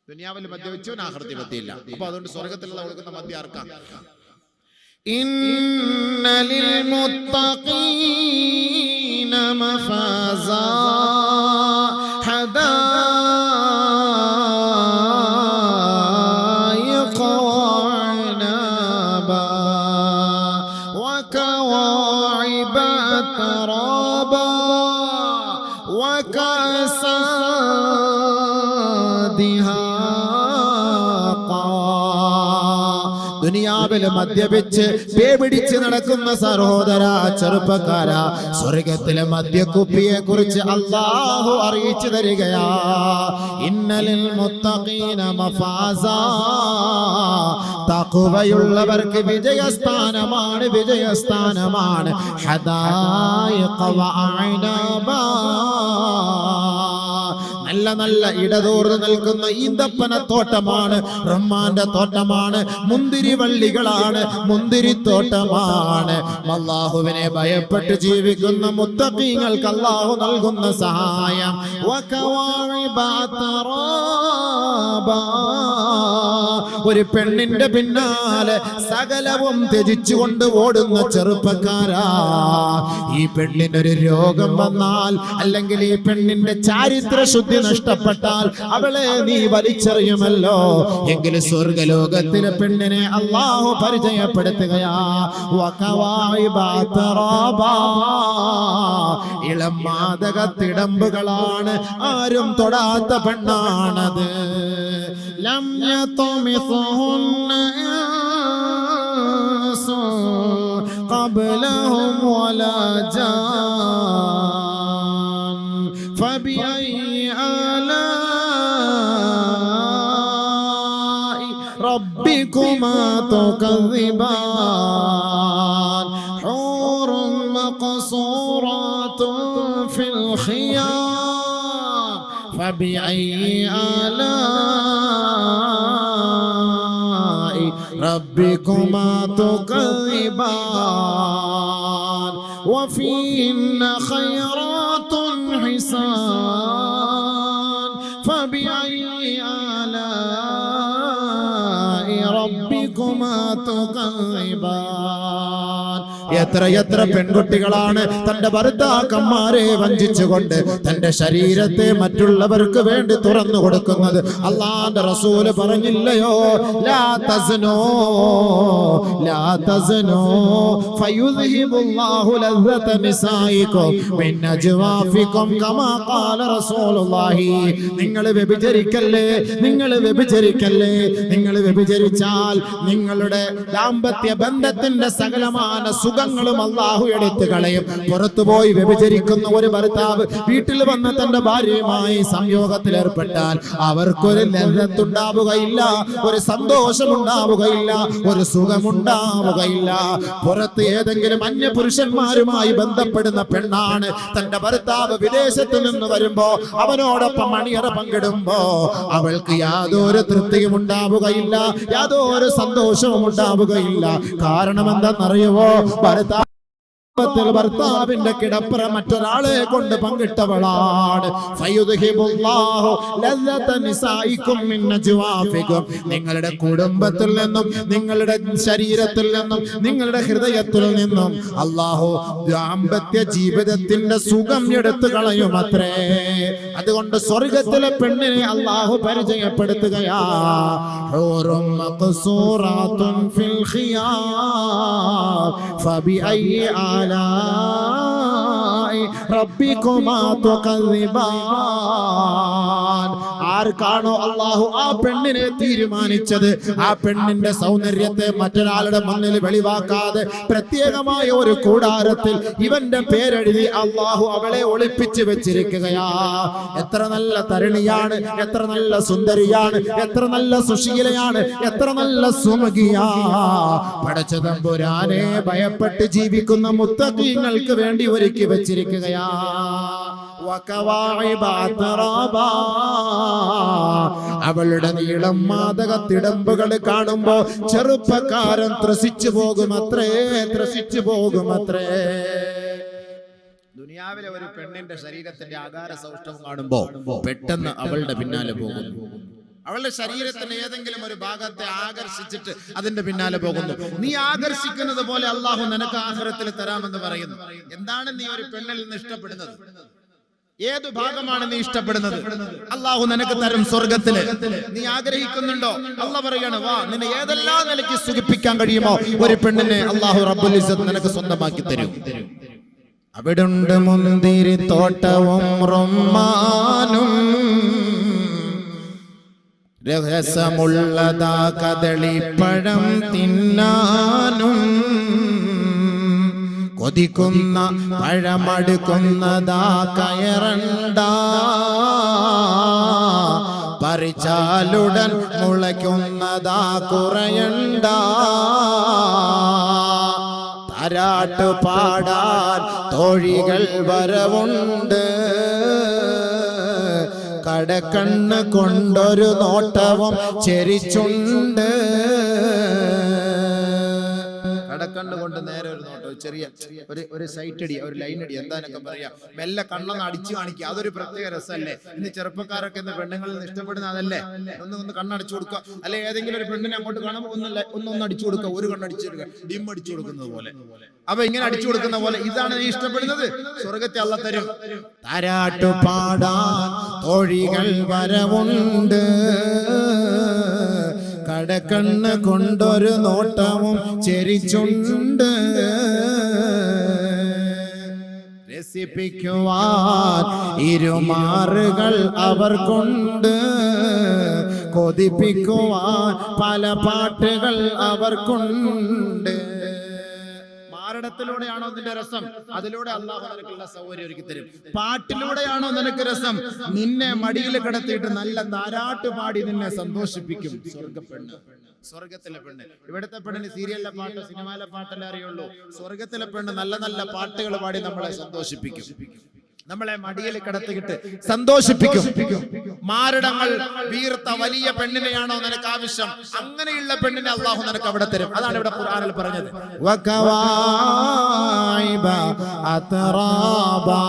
ദുനിയാവിൽ മദ്യപിച്ചവൻ ആഖിറത്തിൽ മദ്യമില്ല. അപ്പൊ അതുകൊണ്ട് സ്വർഗ്ഗത്തിലുള്ള കൊടുക്കുന്ന മദ്യം ആർക്കാണ്? إن للمتقين مفازا حدائق وعنبا وكواعب ترابا وكأسا دهاقا. ദുനിയാവിൽ മദ്യപിച്ച് പേപിടിച്ച് നടക്കുന്ന സഹോദര ചെറുപ്പക്കാര, സ്വർഗത്തിലെ മദ്യക്കുപ്പിയെ കുറിച്ച് അല്ലാഹു അറിയിച്ചു തരികയാ. ഇന്നലിൽ മുത്തഖീന മഫാസാ, തഖ്വയുള്ളവർക്ക് വിജയസ്ഥാനമാണ്, വിജയസ്ഥാനമാണ്. ഹദായിഖ വഅനബാ, നല്ല നല്ല ഇടതോർന്ന് നിൽക്കുന്ന ഈന്തപ്പന തോട്ടമാണ്, റമ്മാന്റെ തോട്ടമാണ്, മുന്തിരി വള്ളികളാണ്, മുന്തിരിത്തോട്ടമാണ്. അല്ലാഹുവിനെ ഭയപ്പെട്ട് ജീവിക്കുന്ന മുത്തഖീങ്ങൾക്ക് അല്ലാഹു നൽകുന്ന സഹായം. ഒരു പെണ്ണിന്റെ പിന്നാലെ സകലവും ത്യജിച്ചുകൊണ്ട് ഓടുന്ന ചെറുപ്പക്കാരാ, ഈ പെണ്ണിനൊരു രോഗം വന്നാൽ, അല്ലെങ്കിൽ ഈ പെണ്ണിന്റെ ചാരിത്ര ശുദ്ധി നഷ്ടപ്പെട്ടാൽ അവളെ നീ വലിച്ചെറിയുമല്ലോ. എങ്കിൽ സ്വർഗലോകത്തിലെ പെണ്ണിനെ അല്ലാഹു പരിചയപ്പെടുത്തുകയാ. ഇളം മാദകത്തിടമ്പുകളാണ്, ആരും തൊടാത്ത പെണ്ണാണത്. ലം യത്മിസുഹുന്ന ഖബ്ലഹും വലാ ജാൻ ഫബിഅയ്യി ربكما تكذبان حور مقصورات في الخيام فبأي آلاء ربكما تكذبان وفيهن خيرات حسان فبأي آلاء ربكما تكذبان. എത്ര എത്ര പെൺകുട്ടികളാണ് തന്റെ ഭർത്താക്കന്മാരെ വഞ്ചിച്ചുകൊണ്ട് തന്റെ ശരീരത്തെ മറ്റുള്ളവർക്ക് വേണ്ടി തുറന്നു കൊടുക്കുന്നത്. അല്ലാഹുവിന്റെ റസൂല് പറഞ്ഞില്ലയോ, ലാ തസ്നൂ ലാ തസ്നൂ ഫയുദ്ഹിബുല്ലാഹു ലസ്സത നിസായികും മിൻ അജ്വാഫികും കമാ ഖാല റസൂലുള്ളാഹി. നിങ്ങൾ വ്യഭിചരിക്കല്ലേ, നിങ്ങൾ വ്യഭിചരിക്കല്ലേ. നിങ്ങൾ വ്യഭിചരിച്ചാൽ നിങ്ങളുടെ ദാമ്പത്യ ബന്ധത്തിന്റെ സകലമായ സുഖങ്ങളും അല്ലാഹു എടുത്തു കളയും. പുറത്തുപോയി വ്യഭിചരിക്കുന്ന ഒരു ഭർത്താവ് വീട്ടിൽ വന്ന് തന്റെ ഭാര്യയുമായി സംയോഗത്തിൽ ഏർപ്പെട്ടാൽ അവർക്കൊരു ലജ്ജത്തുണ്ടാവുകയില്ല, ഒരു സന്തോഷമുണ്ടാവുകയില്ല, ഒരു സുഖമുണ്ടാവുകയില്ല. പുറത്ത് ഏതെങ്കിലും അന്യ പുരുഷന്മാരുമായി ബന്ധപ്പെടുന്ന പെണ്ണാണ് തന്റെ ഭർത്താവ് വിദേശത്ത് നിന്ന് വരുമ്പോ അവനോടൊപ്പം മണിയറ പങ്കിടുമ്പോ അവൾക്ക് യാതൊരു തൃപ്തിയും ഉണ്ടാവുകയില്ല, യാതൊരു സന്തോഷവും ഉണ്ടാവുകയില്ല. കാരണം എന്താണെന്നറിയുമോ? ഭർത്താവിന്റെ കിടപ്പറ മറ്റൊരാളെ കൊണ്ട് പങ്കിട്ടവളാണ്. നിങ്ങളുടെ കുടുംബത്തിൽ നിന്നും, നിങ്ങളുടെ ശരീരത്തിൽ നിന്നും, നിങ്ങളുടെ ഹൃദയത്തിൽ നിന്നും അല്ലാഹു ദാമ്പത്യ ജീവിതത്തിന്റെ സുഖം എടുത്തു കളയുമത്രേ. അതുകൊണ്ട് സ്വർഗത്തിലെ പെണ്ണിനെ അല്ലാഹു പരിചയപ്പെടുത്തുകയാ. ആർക്കാണോ അല്ലാഹു ആ പെണ്ണിനെ തീരുമാനിച്ചത്, ആ പെണ്ണിന്റെ സൗന്ദര്യത്തെ മറ്റൊരാളുടെ മുന്നിൽ വെളിവാക്കാതെ പ്രത്യേകമായ ഒരു കൂടാരത്തിൽ ഇവന്റെ പേരെഴുതി അല്ലാഹു അവളെ ഒളിപ്പിച്ചു വെച്ചിരിക്കുകയാ. എത്ര നല്ല തരുണിയാണ്, എത്ര നല്ല സുന്ദരിയാണ്, എത്ര നല്ല സുശീലയാണ്, എത്ര നല്ല സുമുഖിയാ. പടച്ച തമ്പുരാനെ ഭയപ്പെട്ട് ജീവിക്കുന്ന മുത്തഖീങ്ങൾക്ക് വേണ്ടി ഒരുക്കി വെച്ചിരിക്കുകയാ. അവളുടെ നീളം മാദകത്തിടമ്പുകൾ കാണുമ്പോ ചെറുപ്പക്കാരൻ ത്രസിച്ചു പോകുമത്രേ, ത്രസിച്ചു പോകുമത്രേ. ദുനിയാവിലെ ഒരു പെണ്ണിന്റെ ശരീരത്തിന്റെ ആകാര സൗഷ്ഠവം കാണുമ്പോ പെട്ടെന്ന് അവളുടെ പിന്നാലെ പോകുന്നു. അവളുടെ ശരീരത്തിന്റെ ഏതെങ്കിലും ഒരു ഭാഗത്തെ ആകർഷിച്ചിട്ട് അതിന്റെ പിന്നാലെ പോകുന്നു. നീ ആകർഷിക്കുന്നത് പോലെ അല്ലാഹു നിനക്ക് ആഖിറത്തിൽ തരാമെന്ന് പറയുന്നു. എന്താണ് നീ ഒരു പെണ്ണിൽ നിന്ന് ഇഷ്ടപ്പെടുന്നത്? ഏത് ഭാഗമാണ് നീ ഇഷ്ടപ്പെടുന്നത്? അല്ലാഹു നിനക്ക് തരും സ്വർഗത്തില്. നീ ആഗ്രഹിക്കുന്നുണ്ടോ? അല്ലാഹു പറയാണ്, വാ, നിന്നെ ഏതെല്ലാം നിലയ്ക്ക് സുഖിപ്പിക്കാൻ കഴിയുമോ ഒരു പെണ്ണിനെ അല്ലാഹു റബ്ബുൽ ഇസ്സത്ത് നിനക്ക് സ്വന്തമാക്കി തരും. അവിടുണ്ട് മുന്തിരി തോട്ടവും റൊമ്മാനും, രഹസ്യമുള്ളതാ കദളിപ്പഴം തിന്നാനും, കൊതിക്കുന്ന പഴമടുക്കുന്നതാ കയറണ്ട, പറിച്ചാലുടൻ മുളയ്ക്കുന്നതാ കുറയണ്ട, താരാട്ട് പാടാൻ തോഴികൾ വരവുണ്ട്, കടക്കണ്ണ് കൊണ്ടൊരു നോട്ടവും ചെരിച്ചുണ്ട്. കടക്കണ്ണ് കൊണ്ട് നേരെ ഒരു നോട്ടം, ചെറിയ ഒരു സൈറ്റ് അടി, ഒരു ലൈൻ അടി, എന്താനൊക്കെ പറയാ, മെല്ലെ കണ്ണൊന്ന് അടിച്ചു കാണിക്കുക, അതൊരു പ്രത്യേക രസമല്ലേ. ഇന്ന് ചെറുപ്പക്കാരൊക്കെ ഇന്ന് പെണ്ണുങ്ങളിൽ നിന്ന് ഇഷ്ടപ്പെടുന്ന അതല്ലേ, ഒന്ന് കണ്ണടിച്ചു കൊടുക്കുക, അല്ലെ ഏതെങ്കിലും ഒരു പെണ്ണിനെ അങ്ങോട്ട് കാണുമ്പോൾ ഒന്ന് അടിച്ചു കൊടുക്കുക, ഒരു കണ്ണടിച്ചു കൊടുക്കുക, ഡിം അടിച്ചു കൊടുക്കുന്നത് പോലെ. അപ്പൊ ഇങ്ങനെ അടിച്ചു കൊടുക്കുന്ന പോലെ ഇതാണ് നീ ഇഷ്ടപ്പെടുന്നത്, സ്വർഗത്തെ അള്ളാഹ് തരും. താരാട്ടു പാടാൻ തോഴികൾ വരവുണ്ട്, കടക്കണ്ണ് കൊണ്ടൊരു നോട്ടവും ചെരിച്ചുണ്ട്, രസിപ്പിക്കുവാൻ ഇരുമാറുകൾ അവർക്കുണ്ട്, കൊതിപ്പിക്കുവാൻ പല പാട്ടുകൾ അവർക്കുണ്ട്. മാരടത്തിലൂടെയാണോ നിന്റെ രസം, അതിലൂടെ അള്ളാഹു നിനക്കുള്ള സൗകര്യം ഒരുക്കി തരും. പാട്ടിലൂടെയാണോ നിനക്ക് രസം, നിന്നെ മടിയിൽ കിടത്തിയിട്ട് നല്ല താരാട്ട് പാടി നിന്നെ സന്തോഷിപ്പിക്കും. സ്വർഗപ്പെണ്ണ്, സ്വർഗത്തിലെ പെണ്ണ്. ഇവിടുത്തെ പെണ്ണിന് സീരിയലിലെ പാട്ട്, സിനിമയിലെ പാട്ടല്ലേ അറിയുള്ളൂ. സ്വർഗത്തിലെ പെണ്ണ് നല്ല നല്ല പാട്ടുകൾ പാടി നമ്മളെ സന്തോഷിപ്പിക്കും, നമ്മളെ മടിയിൽ കിടത്തിയിട്ട് സന്തോഷിപ്പിക്കും. മാരടങ്ങൾ വീർത്ത വലിയ പെണ്ണിനെയാണോ നിനക്ക് ആവശ്യം, അങ്ങനെയുള്ള പെണ്ണിനെ അള്ളാഹു നിനക്ക് അവിടെ തരും. അതാണ് ഇവിടെ ഖുർആനിൽ പറഞ്ഞത്. വകവാഇബ അത്റാബാ,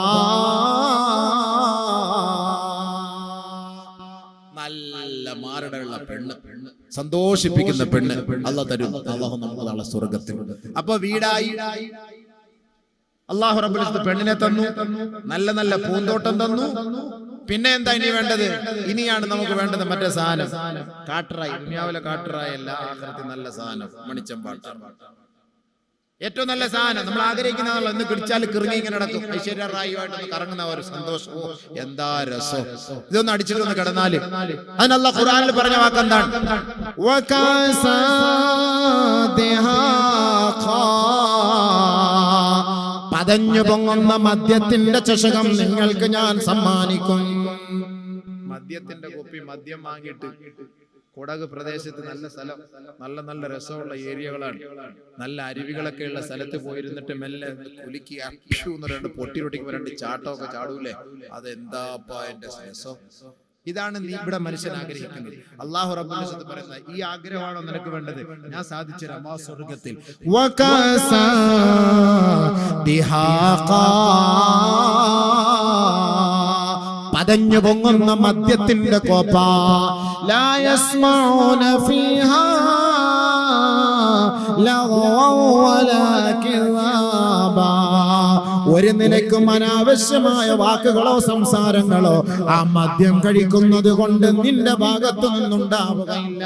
നല്ല മാരടമുള്ള പെണ്ണ്, സന്തോഷിപ്പിക്കുന്ന പെണ്ണ് അള്ളാഹു തരും. അള്ളാഹു നമുക്ക് നാളെ സ്വർഗത്തിൽ. അപ്പൊ വീടായി അള്ളാഹു റബ്ബുൽ ഇസ്സത്ത് പെണ്ണിനെ തന്നു, നല്ല നല്ല പൂന്തോട്ടം തന്നു. പിന്നെ എന്താ ഇനി വേണ്ടത്? ഇനിയാണ് നമുക്ക് വേണ്ടത് മറ്റേ സാധനം, കാട്ടറായി. ദുനിയാവിലെ കാട്ടറായി അല്ല, ആഖിറത്തിൽ നല്ല സാധനം, മണിച്ചമ്പാട്ട. ഏറ്റവും നല്ല സാധനം നമ്മൾ ആഗ്രഹിക്കുന്നതാണല്ലോ. ഇന്ന് പിടിച്ചാൽ കിറങ്ങി ഇങ്ങനെ നടക്കും, ഐശ്വര്യ റായിയുമായിട്ടൊന്ന് കറങ്ങുന്ന ഒരു സന്തോഷം. ഓ എന്താ രസം! ഇതൊന്ന് അടിച്ചിട്ടൊന്ന് കിടന്നാല്. അതിന് അല്ലാഹു ഖുർആനിൽ പറഞ്ഞ വാക്കെന്താണ്? പതഞ്ഞു പൊങ്ങുന്ന മദ്യത്തിന്റെ ചഷകം നിങ്ങൾക്ക് ഞാൻ സമ്മാനിക്കും. മദ്യത്തിന്റെ കുപ്പി, മദ്യം വാങ്ങിയിട്ട് കൊടക് പ്രദേശത്ത് നല്ല സ്ഥലം, നല്ല നല്ല രസമുള്ള ഏരിയകളാണ്, നല്ല അരുവികളൊക്കെ ഉള്ള സ്ഥലത്ത് പോയിരുന്നിട്ട് മെല്ലെ കുലുക്കി അക്ഷൂന്ന് രണ്ട് പൊട്ടി റൊട്ടിക്ക് രണ്ട് ചാട്ടമൊക്കെ ചാടൂലേ, അതെന്താപ്പാ എന്റെ രസം. ഇതാണ് നീ ഇവിടെ മനുഷ്യൻ ആഗ്രഹിക്കുന്നത്. അല്ലാഹു റബ്ബുൽ ഇസ്സത്ത് പറയുന്ന ഈ ആഗ്രഹമാണോ നിനക്ക് വേണ്ടത്? ഞാൻ സാധിച്ചു തരാം ആ സ്വർഗ്ഗത്തിൽ. പതഞ്ഞു പൊങ്ങുന്ന മദ്യത്തിന്റെ കോപ്പ, ലാ യസ്മഊന ഫീഹാ ലഗ്വൻ വലാ കിദാബാ, ഒരു നിലയ്ക്കും അനാവശ്യമായ വാക്കുകളോ സംസാരങ്ങളോ ആ മദ്യം കഴിക്കുന്നത് കൊണ്ട് നിന്റെ ഭാഗത്തു നിന്നുണ്ടാവുകയില്ല.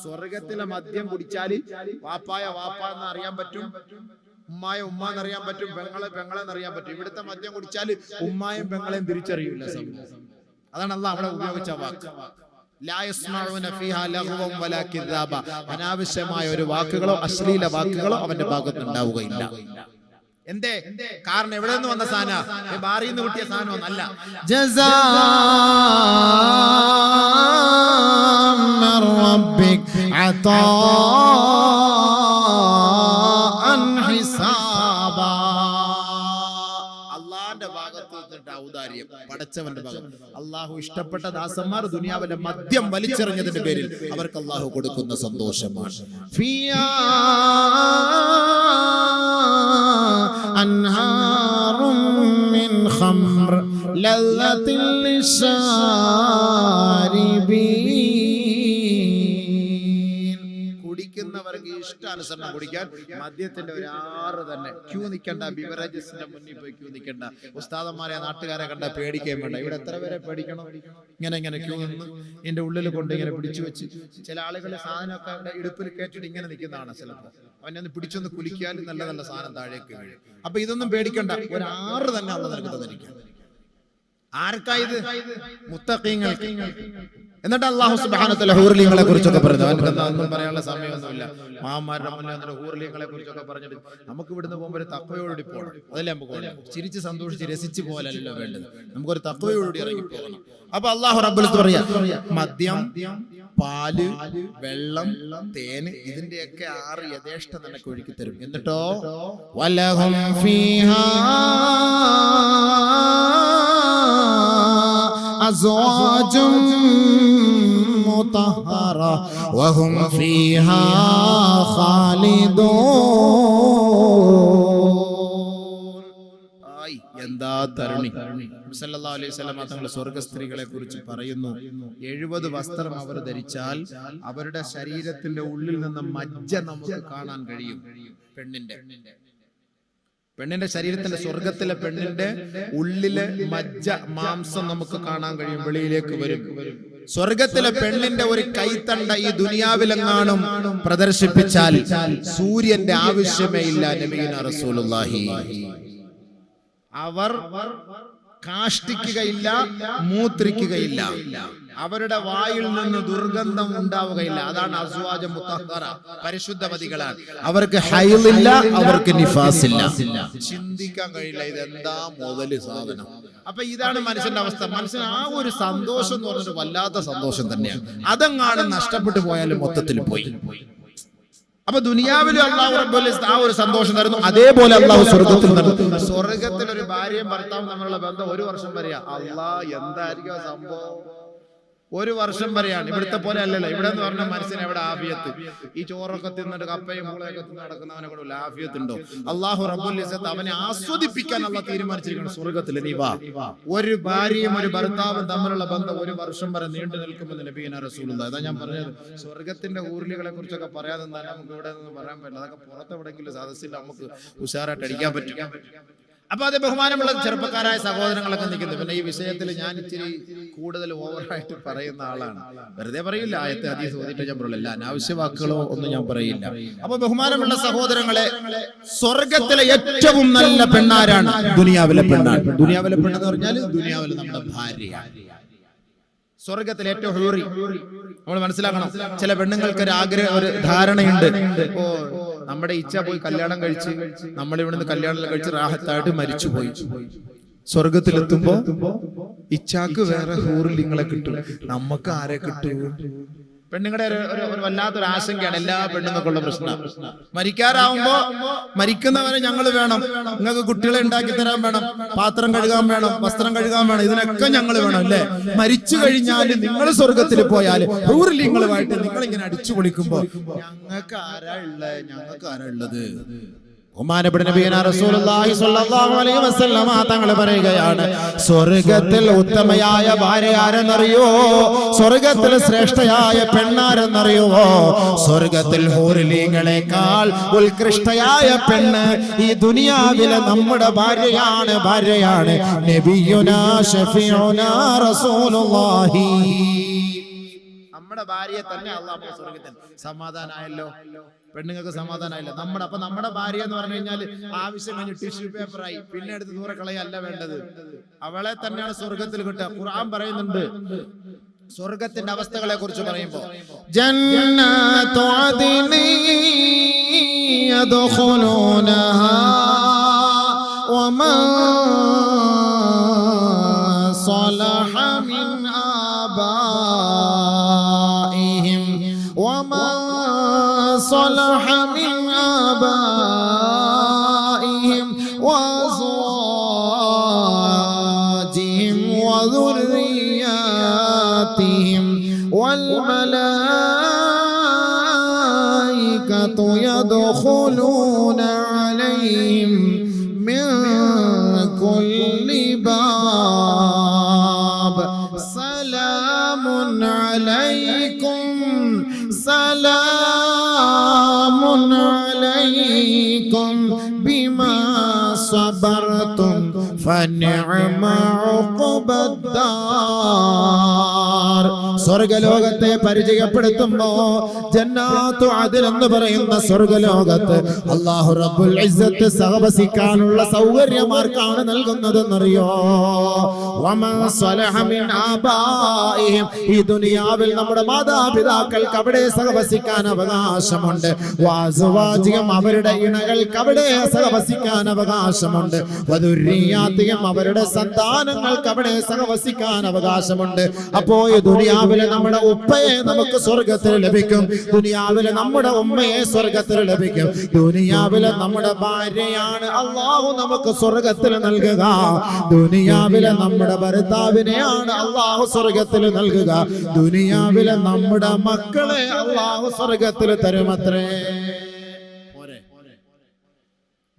സ്വർഗത്തിലെ മദ്യം കുടിച്ചാല് വാപ്പായ വാപ്പ എന്ന് അറിയാൻ പറ്റും, ഉമ്മായ ഉമ്മ എന്നറിയാൻ പറ്റും, പെങ്ങളെ എന്നറിയാൻ പറ്റും. ഇവിടുത്തെ മദ്യം കുടിച്ചാല് ഉമ്മായും പെങ്ങളെയും തിരിച്ചറിയില്ല. അതാണ് അല്ലാഹു അവിടെ ഉപയോഗിച്ച വാക്ക്. ലാ യസ്മഊന ഫീഹാ ലഗ്വൻ വലാ കിദാബ, അനാവശ്യമായ ഒരു വാക്കുകളോ അശ്ലീല വാക്കുകളോ അവന്റെ ഭാഗത്ത് ഉണ്ടാവുകയില്ല. എന്തേ? കാരണം എവിടെ നിന്ന് വന്ന സാധന? ബാറിൽ നിന്ന് കിട്ടിയ സാധനമൊന്നല്ല. ജസാഅൻ മിർ റബ്ബിക അതാഅൻ ഹിസാബാ, അള്ളാന്റെ ഭാഗത്ത് നിന്നിട്ട് ഔദാര്യം, പടച്ചവന്റെ ഭാഗം. അള്ളാഹു ഇഷ്ടപ്പെട്ട ദാസന്മാർ ദുനിയാവിലെ മദ്യം വലിച്ചെറിഞ്ഞതിന്റെ പേരിൽ അവർക്ക് അള്ളാഹു കൊടുക്കുന്ന സന്തോഷമാണ്. ഫിയാ അൻഹാറും മിൻ ഖംർ ലല്ലത്തിൽ ലിശാരിബീൻ, കുടിക്കുന്നവർക്ക് ഈ ഇഷ്ടാനുസരണം കുടിക്കാൻ. മദ്യത്തിന്റെ ഒരു 6 തന്നെ. ക്യൂ നിൽക്കണ്ട, ബിവറേജസിന്റെ മുന്നിൽ പോയി ക്യൂ നിൽക്കണ്ട. ഉസ്താദന്മാരെ നാട്ടുകാരെ കണ്ട പേടിക്കാൻ വേണ്ട. ഇവിടെ എത്ര പേരെ പേടിക്കണം? ഇങ്ങനെ ക്യൂ നിന്ന് ഇതിന്റെ ഉള്ളിൽ കൊണ്ട് ഇങ്ങനെ പിടിച്ചു വെച്ച് ചില ആളുകൾ സാധനമൊക്കെ ഇടുപ്പിൽ കയറ്റിട്ട് ഇങ്ങനെ നിൽക്കുന്നതാണ്. ചിലപ്പോൾ അവനൊന്ന് പിടിച്ചൊന്ന് കുലിക്കാലും നല്ല നല്ല സാധനം താഴേക്ക് വീഴും. അപ്പൊ ഇതൊന്നും പേടിക്കണ്ട, ഒരു 6 തന്നെ അള്ള നിനക്ക് തന്നിരിക്കാം. ആർക്കായത്? മുത്തഖീങ്ങൾക്ക്. എന്നിട്ട് അല്ലാഹു സുബ്ഹാനഹു വ തആല ഹൂർലിങ്ങളെ കുറിച്ചൊക്കെ പറഞ്ഞു. അവനൊന്നും പറയാനുള്ള സമയമൊന്നുമില്ല. മാമാരുടെ മുന്നിൽ വന്നിട്ട് ഹൂർലിങ്ങളെ കുറിച്ചൊക്കെ പറഞ്ഞിട്ട് നമുക്ക് ഇവിടുന്ന് പോകുമ്പോൾ ഒരു തഖ്വയോടുകൂടി പോകണം. അതല്ലേ നമുക്ക് പോകണം. ചിരിച്ച് സന്തോഷിച്ച് രസിച്ച് പോലല്ലോ വേണ്ടത്, നമുക്കൊരു തഖ്വയോടുകൂടി ഇറങ്ങി പോകണം. അപ്പൊ അല്ലാഹു റബ്ബുൽ ഇസ്സത്ത് പറയാ, മദ്യം, പാല്, വെള്ളം, തേന്, ഇതിന്റെയൊക്കെ 6 യഥേഷ്ടം നിനക്ക് ഒഴുക്കി തരും. എന്നിട്ടോ വലഹും ഫീഹാ അസ്വാജും മുതഹറ വഹും ഫീഹാ ഖാലിദൂൻ. എന്താ തരുണി! സല്ലല്ലാഹു അലൈഹി വസല്ലം തങ്ങൾ സ്വർഗ്ഗ സ്ത്രീകളെ കുറിച്ച് പറയുന്നു, 70 വസ്ത്രം അവർ ധരിച്ചാൽ അവരുടെ ശരീരത്തിന്റെ ഉള്ളിൽ നിന്ന് മജ്ജ നമുക്ക് കാണാൻ കഴിയും. പെണ്ണിന്റെ ശരീരത്തിന്റെ, സ്വർഗത്തിലെ പെണ്ണിന്റെ ഉള്ളിലെ മജ്ജ, മാംസം നമുക്ക് കാണാൻ കഴിയും, വെളിയിലേക്ക് വരും. സ്വർഗത്തിലെ പെണ്ണിന്റെ ഒരു കൈത്തണ്ട ഈ ദുനിയാവിലെങ്ങാനും പ്രദർശിപ്പിച്ചാൽ സൂര്യന്റെ ആവശ്യമേ ഇല്ല. നബിയുനാ റസൂലുള്ളാഹി അവർ കാഷ്ടിക്കുകയില്ല, മൂത്രിക്കുകയില്ല, അവരുടെ വായിൽ നിന്ന് ദുർഗന്ധം ഉണ്ടാവുകയില്ല. അതാണ് അസ്വാജ മുതഹ്ഹറ, പരിശുദ്ധവതികളാണ്. അവർക്ക് ഹൈളില്ല, അവർക്ക് നിഫാസില്ല. ചിന്തിക്കാൻ കഴിയില്ല ഇതെന്താ മുതല് സാധനം. അപ്പൊ ഇതാണ് മനുഷ്യന്റെ അവസ്ഥ. മനുഷ്യൻ ആ ഒരു സന്തോഷം എന്ന് പറഞ്ഞൊരു വല്ലാത്ത സന്തോഷം തന്നെയാണ്. അതെങ്ങാനും നഷ്ടപ്പെട്ടു പോയാലും മൊത്തത്തിൽ പോയി. അപ്പൊ ദുനിയാവിലും അല്ലാഹു റബ്ബുൽ ഇസ്സത്ത് ആ ഒരു സന്തോഷം തരുന്നു. അതേപോലെ അല്ലാഹു സ്വർഗ്ഗത്തിൽ തരുന്നു. സ്വർഗ്ഗത്തിൽ ഒരു ഭാര്യയും ഭർത്താവും തമ്മിലുള്ള ബന്ധം 1 വർഷം വരെയാ. അല്ലാഹ് എന്തായിരിക്കും സംഭവം? 1 വർഷം വരെയാണ്. ഇവിടുത്തെ പോലെ അല്ലല്ലോ. ഇവിടെ എന്ന് പറഞ്ഞാൽ മനുഷ്യന് എവിടെ ആഫിയത്ത്? ഈ ചോറൊക്കെ തിന്നിട്ട് കപ്പയും മൂളയൊക്കെ തിന്ന് നടക്കുന്നവനെ കൊണ്ട് ആഫിയത്ത് ഉണ്ടോ? അല്ലാഹു റബ്ബുൽ ഇസ്സത്ത് അവനെ ആസ്വദിപ്പിക്കാൻ അല്ലാഹ് തീരുമാനിച്ചിരിക്കണം. സ്വർഗ്ഗത്തിൽ നീ വാ. ഒരു ഭാര്യയും ഒരു ഭർത്താവും തമ്മിലുള്ള ബന്ധം 1 വർഷം വരെ നീണ്ടു നിൽക്കുമെന്ന് നബിയുനാ റസൂലുള്ളാഹി. അതാ ഞാൻ പറഞ്ഞത്, സ്വർഗ്ഗത്തിന്റെ ഊർലികളെ കുറിച്ചൊക്കെ പറയാതെ നമുക്ക് ഇവിടെ നിന്ന് പറയാൻ പറ്റില്ല. അതൊക്കെ പുറത്തെവിടെയെങ്കിലും സദസ്സിൽ നമുക്ക് ഉഷാറായിട്ട് അടിക്കാൻ പറ്റും. അപ്പൊ അത് ബഹുമാനമുള്ള ചെറുപ്പക്കാരായ സഹോദരങ്ങളൊക്കെ നിൽക്കുന്നു. പിന്നെ ഈ വിഷയത്തിൽ ഞാൻ ഇച്ചിരി കൂടുതൽ ഓവറായിട്ട് പറയുന്ന ആളാണ്. വെറുതെ പറയില്ല, ആയത്തെ ഹദീസ് ഓതിയിട്ട് ഞാൻ പറയില്ല, അനാവശ്യ വാക്കുകളോ ഒന്നും ഞാൻ പറയില്ല. അപ്പൊ ബഹുമാനമുള്ള സഹോദരങ്ങളെ, സ്വർഗത്തിലെ ഏറ്റവും നല്ല പെണ്ണാരാണ്? ദുനിയാവിലെ പെണ്ണാണ്. ദുനിയാവിലെ പെണ്ണെന്ന് പറഞ്ഞാൽ ദുനിയാവിലെ നമ്മുടെ ഭാര്യയാണ്. സ്വർഗത്തിലെ ഏറ്റവും ഹൂറി നമ്മൾ മനസ്സിലാക്കണം. ചില പെണ്ണുങ്ങൾക്ക് ഒരു ആഗ്രഹം, ഒരു ധാരണയുണ്ട്, ഓ നമ്മുടെ ഇച്ഛ പോയി കല്യാണം കഴിച്ച് നമ്മൾ ഇവിടുന്ന് കല്യാണം കഴിച്ച് റാഹത്തായിട്ട് മരിച്ചുപോയി. സ്വർഗത്തിലെത്തുമ്പോ ഇച്ഛാക്ക് വേറെ ഹൂറിലിങ്ങളെ കിട്ടും, നമുക്ക് ആരെ കിട്ടും? പെണ്ണുങ്ങളുടെ ഒരു വല്ലാത്തൊരു ആശങ്കയാണ് എല്ലാ പെണ്ണുങ്ങൾക്കുള്ള പ്രശ്നം. മരിക്കാറാവുമ്പോ മരിക്കുന്നവരെ ഞങ്ങൾ വേണം, നിങ്ങൾക്ക് കുട്ടികളെ ഉണ്ടാക്കി തരാൻ വേണം, പാത്രം കഴുകാൻ വേണം, വസ്ത്രം കഴുകാൻ വേണം, ഇതിനൊക്കെ ഞങ്ങൾ വേണം അല്ലേ? മരിച്ചു കഴിഞ്ഞാൽ നിങ്ങൾ സ്വർഗത്തിൽ പോയാൽ ഹൂറിലിങ്ങളുമായിട്ട് നിങ്ങൾ ഇങ്ങനെ അടിച്ചു പൊളിക്കുമ്പോ ഞങ്ങൾക്ക് ആരാ ഉള്ളത്? ബഹുമാനപ്പെട്ട നബിയനാ റസൂലുള്ളാഹി സ്വല്ലല്ലാഹു അലൈഹി വസല്ലം തങ്ങൾ പറയുകയാണ്, സ്വർഗ്ഗത്തിൽ ഉത്തമയായ ഭാര്യ ആരെന്നറിയോ? സ്വർഗ്ഗത്തിൽ ശ്രേഷ്ഠയായ പെണ്ണാരെന്നറിയോ? സ്വർഗ്ഗത്തിൽ ഹൂറിലീങ്ങളെക്കാൾ ഉത്കൃഷ്ടയായ പെണ്ണ് ഈ ദുനിയാവിലെ നമ്മുടെ ഭാര്യയാണ്. നബിയുനാ ശഫീഉനാ റസൂലുള്ളാഹി. നമ്മുടെ ഭാര്യയെ തന്നെ അല്ലാഹു സ്വർഗ്ഗത്തിൽ സമാധാനായല്ലോ. പെണ്ണുങ്ങൾക്ക് സമാധാനമില്ല. നമ്മുടെ ഭാര്യ എന്ന് പറഞ്ഞു കഴിഞ്ഞാൽ ആവശ്യം കഴിഞ്ഞ് ടിഷ്യൂ പേപ്പറായി പിന്നെ എടുത്ത് ദൂരെ കളയല്ല വേണ്ടത്. അവളെ തന്നെയാണ് സ്വർഗത്തിൽ കിട്ടുക. ഖുർആൻ പറയുന്നുണ്ട് സ്വർഗത്തിന്റെ അവസ്ഥകളെ കുറിച്ച് പറയുമ്പോൾ, ജന്നത്തു അദ്നി യദ്ഖുലൂനഹാ വമൻ صلح من آبائهم ومن صلح من آبائهم وأزواجهم وذرياتهم والملائكة يدخلون عليهم من كل باب سلام عليكم فنعم عقبى الدار. സ്വർഗലോകത്തെ പരിചയപ്പെടുത്തുമ്പോ ജന്നാത്തു അദ്ൻ എന്ന് പറയുന്ന സ്വർഗലോകത്ത് അല്ലാഹു റബ്ബുൽ ഇസ്സത്ത് സഹവസിക്കാനുള്ള സൗകര്യമാർക്കാണ് നൽകുന്നതെന്നറിയോ? വമാ സ്വലഹ മിൻ ആബാഇഹിം. ഈ ദുനിയാവിൽ നമ്മുടെ മാതാപിതാക്കൾക്ക് അവിടെ സഹവസിക്കാൻ അവകാശമുണ്ട്. വഅസ്വാജിഹിം, അവരുടെ ഇണകൾക്ക് അവിടെ സഹവസിക്കാൻ അവകാശമുണ്ട്. വദുർരിയാതിഹിം, അവരുടെ സന്താനങ്ങൾക്ക് അവിടെ സഹവസിക്കാൻ അവകാശമുണ്ട്. അപ്പോ ഈ ദുനിയാവിലെ നമ്മുടെ ഉപ്പയെ നമുക്ക് സ്വർഗത്തിൽ ലഭിക്കും, ദുനിയാവിലെ നമ്മുടെ ഉമ്മയെ സ്വർഗത്തിൽ ലഭിക്കും, ദുനിയാവിലെ നമ്മുടെ ഭാര്യയാണ് അല്ലാഹു നമുക്ക് സ്വർഗത്തിൽ നൽകുക, ദുനിയാവിലെ നമ്മുടെ ഭർത്താവിനെയാണ് അല്ലാഹു സ്വർഗത്തിൽ നൽകുക, ദുനിയാവിലെ നമ്മുടെ മക്കളെ അല്ലാഹു സ്വർഗത്തിൽ തരുമത്രേ.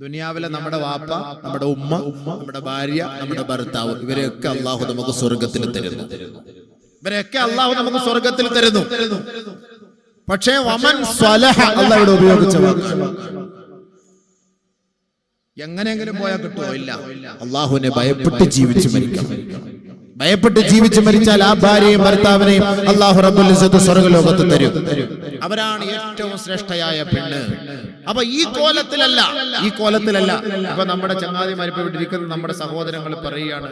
ദുനിയാവിലെ നമ്മുടെ വാപ്പ, നമ്മുടെ ഉമ്മ, നമ്മുടെ ഭാര്യ, നമ്മുടെ ഭർത്താവ്, ഇവരെയൊക്കെ അല്ലാഹു നമുക്ക് സ്വർഗത്തിൽ തരുന്നു. ഇവരെയൊക്കെ അല്ലാഹു നമുക്ക് സ്വർഗത്തിൽ തരുന്നു. പക്ഷേ വമൻ സ്വലഹ അല്ലാഹു ഇവിടെ ഉപയോഗിച്ച വാക്ക് എങ്ങനെയെങ്കിലും പോയാൽ കിട്ടുമോ? ഇല്ല. അല്ലാഹുവിനെ ഭയപ്പെട്ട് ജീവിച്ചു മരിക്കണം. ഭയപ്പെട്ട് ജീവിച്ചു മരിച്ചാൽ ആ ഭാര്യയും ഭർത്താവിനെയും അല്ലാഹു റബ്ബുൽ ഇസ്സത്ത് സ്വർഗ്ഗലോകത്ത് തരും. അവരാണ് ഏറ്റവും ശ്രേഷ്ഠയായ പെണ്ണ്. അപ്പൊ ഈ കോലത്തിലല്ല. അപ്പൊ നമ്മുടെ ചങ്ങാതിമാർ ഇപ്പൊ ഇവിടെ ഇരിക്കുന്ന നമ്മുടെ സഹോദരങ്ങൾ പറയുകയാണ്,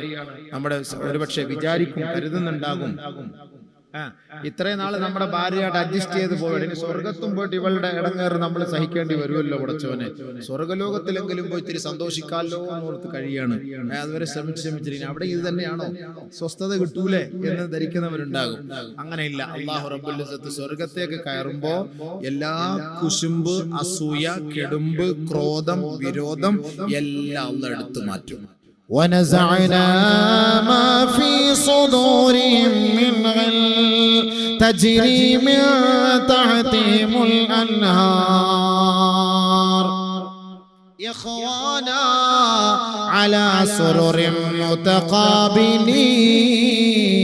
നമ്മുടെ ഒരുപക്ഷെ വിചാരിക്കും, കരുതുന്നുണ്ടാകും, ഇത്രയും നാള് നമ്മുടെ ഭാര്യയായിട്ട് അഡ്ജസ്റ്റ് ചെയ്ത് പോയിട്ട് ഇനി സ്വർഗത്തും പോയിട്ട് ഇവളുടെ ഇടങ്ങേറ് നമ്മൾ സഹിക്കേണ്ടി വരുമല്ലോ. പടച്ചോനെ, സ്വർഗലോകത്തിലെങ്കിലും പോയി ഇത്തിരി സന്തോഷിക്കാമല്ലോ എന്നോർത്ത് കഴിയാണ്. അതുവരെ ശ്രമിച്ചിരിക്കും. അവിടെ ഇത് തന്നെയാണോ, സ്വസ്ഥത കിട്ടൂലേ എന്ന് ധരിക്കുന്നവരുണ്ടാകും. അങ്ങനെയില്ല. അല്ലാഹു റബ്ബുൽ ഇസ്സത്ത് സ്വർഗത്തേക്ക് കയറുമ്പോ എല്ലാ കുശുമ്പ്, അസൂയ, കെടുമ്പ്, ക്രോധം, വിരോധം എല്ലാം അല്ലാഹു എടുത്തു മാറ്റും. ونزعنا ما في صدورهم من غل تجري من تحتهم الأنهار إخوانا على سرر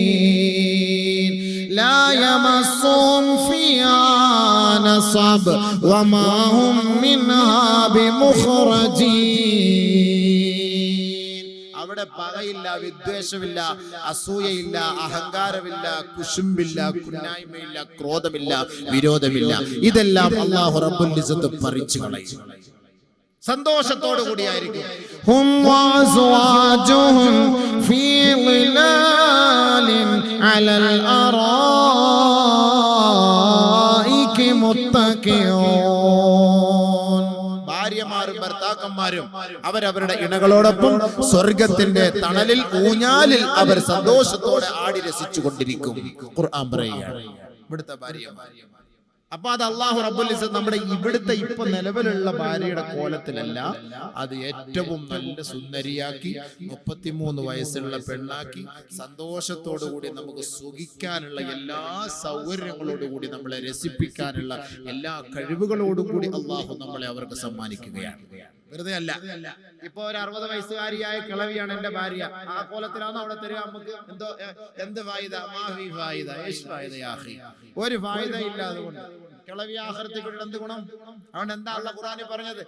متقابلين لا يمسهم فيها نصب وما هم منها بمخرجين. അവിടെ പകയില്ല, വിദ്വേഷമില്ല, അസൂയയില്ല, അഹങ്കാരമില്ല, കുശുമ്പില്ല, കുന്നായ്മയില്ല, ക്രോധമില്ല, വിരോധമില്ല. ഇതെല്ലാം അല്ലാഹു റബ്ബുൽ ഇസ്സത്ത് പറിച്ചു കളയും. സന്തോഷത്തോടു കൂടിയായിരിക്കും. ഹും വഅസ്വാജുഹും ഫീ ളിലാലിൻ അലൽ അറായികി മുത്തഖിഊൻ. ഭാര്യമാരും ഭർത്താക്കന്മാരും അവരവരുടെ ഇണകളോടൊപ്പം സ്വർഗത്തിന്റെ തണലിൽ, ഊഞ്ഞാലിൽ അവർ സന്തോഷത്തോടെ ആടി രസിച്ചു കൊണ്ടിരിക്കും. ഖുർആൻ പറയുകയാണ് ഇവിടുത്തെ ഭാര്യമാർ. അപ്പൊ അത് അല്ലാഹു റബ്ബുൽ ഇസ്സത്ത് നമ്മുടെ ഇവിടുത്തെ ഇപ്പൊ നിലവിലുള്ള ഭാര്യയുടെ കോലത്തിലല്ല, അത് ഏറ്റവും നല്ല സുന്ദരിയാക്കി 33 വയസ്സുള്ള പെണ്ണാക്കി സന്തോഷത്തോടുകൂടി നമുക്ക് സുഖിക്കാനുള്ള എല്ലാ സൗകര്യങ്ങളോടുകൂടി നമ്മളെ രസിപ്പിക്കാനുള്ള എല്ലാ കഴിവുകളോടും കൂടി അല്ലാഹു നമ്മളെ അവർക്ക് സമ്മാനിക്കുകയാണ്. വെറുതെ അല്ല. ഇപ്പൊ ഒരു 60 വയസ്സുകാരിയായ കിളവിയാണ് എന്റെ ഭാര്യ, ആ കോലത്തിലാണോ അവിടെ തരിക? നമുക്ക് എന്തോ എന്ത് ഫായിദ? ഒരു ഫായിദ ഇല്ല. അതുകൊണ്ട് കിളവി ആഖിറത്തിൽ എന്ത് ഗുണം? അതുകൊണ്ട് എന്താ അല്ലാഹു ഖുർആനിൽ പറഞ്ഞത്?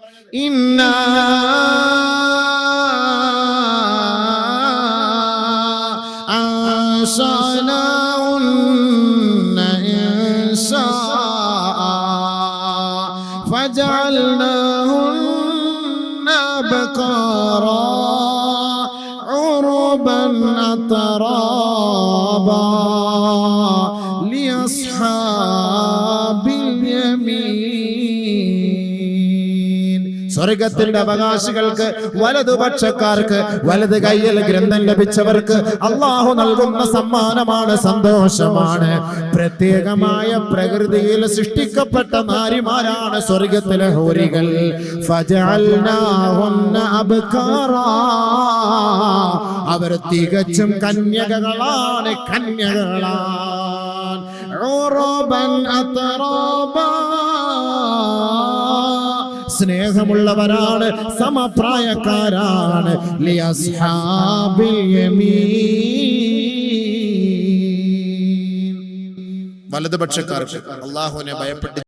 ഇന്നാ അൻശഅനാഹുന്ന ഇൻശാഅ ഫജഅൽനാഹുന്ന ബഖാറാ ഉറുബൻ അത്റാബാ ലിഅസ്ഹാബിൽ യമീൻ. സ്വർഗത്തിന്റെ അവകാശികൾക്ക്, വലതുപക്ഷക്കാർക്ക്, വലത് കയ്യിൽ ഗ്രന്ഥം ലഭിച്ചവർക്ക് അല്ലാഹു നൽകുന്ന സമ്മാനമാണ്, സന്തോഷമാണ്. പ്രത്യേകമായ പ്രകൃതിയിൽ സൃഷ്ടിക്കപ്പെട്ട നാരിമാരാണ് സ്വർഗത്തിലെ ഹൂരികൾ. ഫജഅൽനാഹുന്ന അബ്കാറാ, അവർ തികച്ചും കന്യകകളാണ്, കന്യകകളാണ്. ഉറുബൻ അത്റാബാ, സ്നേഹമുള്ളവരാണ്, സമപ്രായക്കാരാണ്. ലിഅസ്ഹാബിൽ യമീൻ, വലതുപക്ഷക്കാർക്ക് അല്ലാഹുവിനെ ഭയപ്പെട്ട്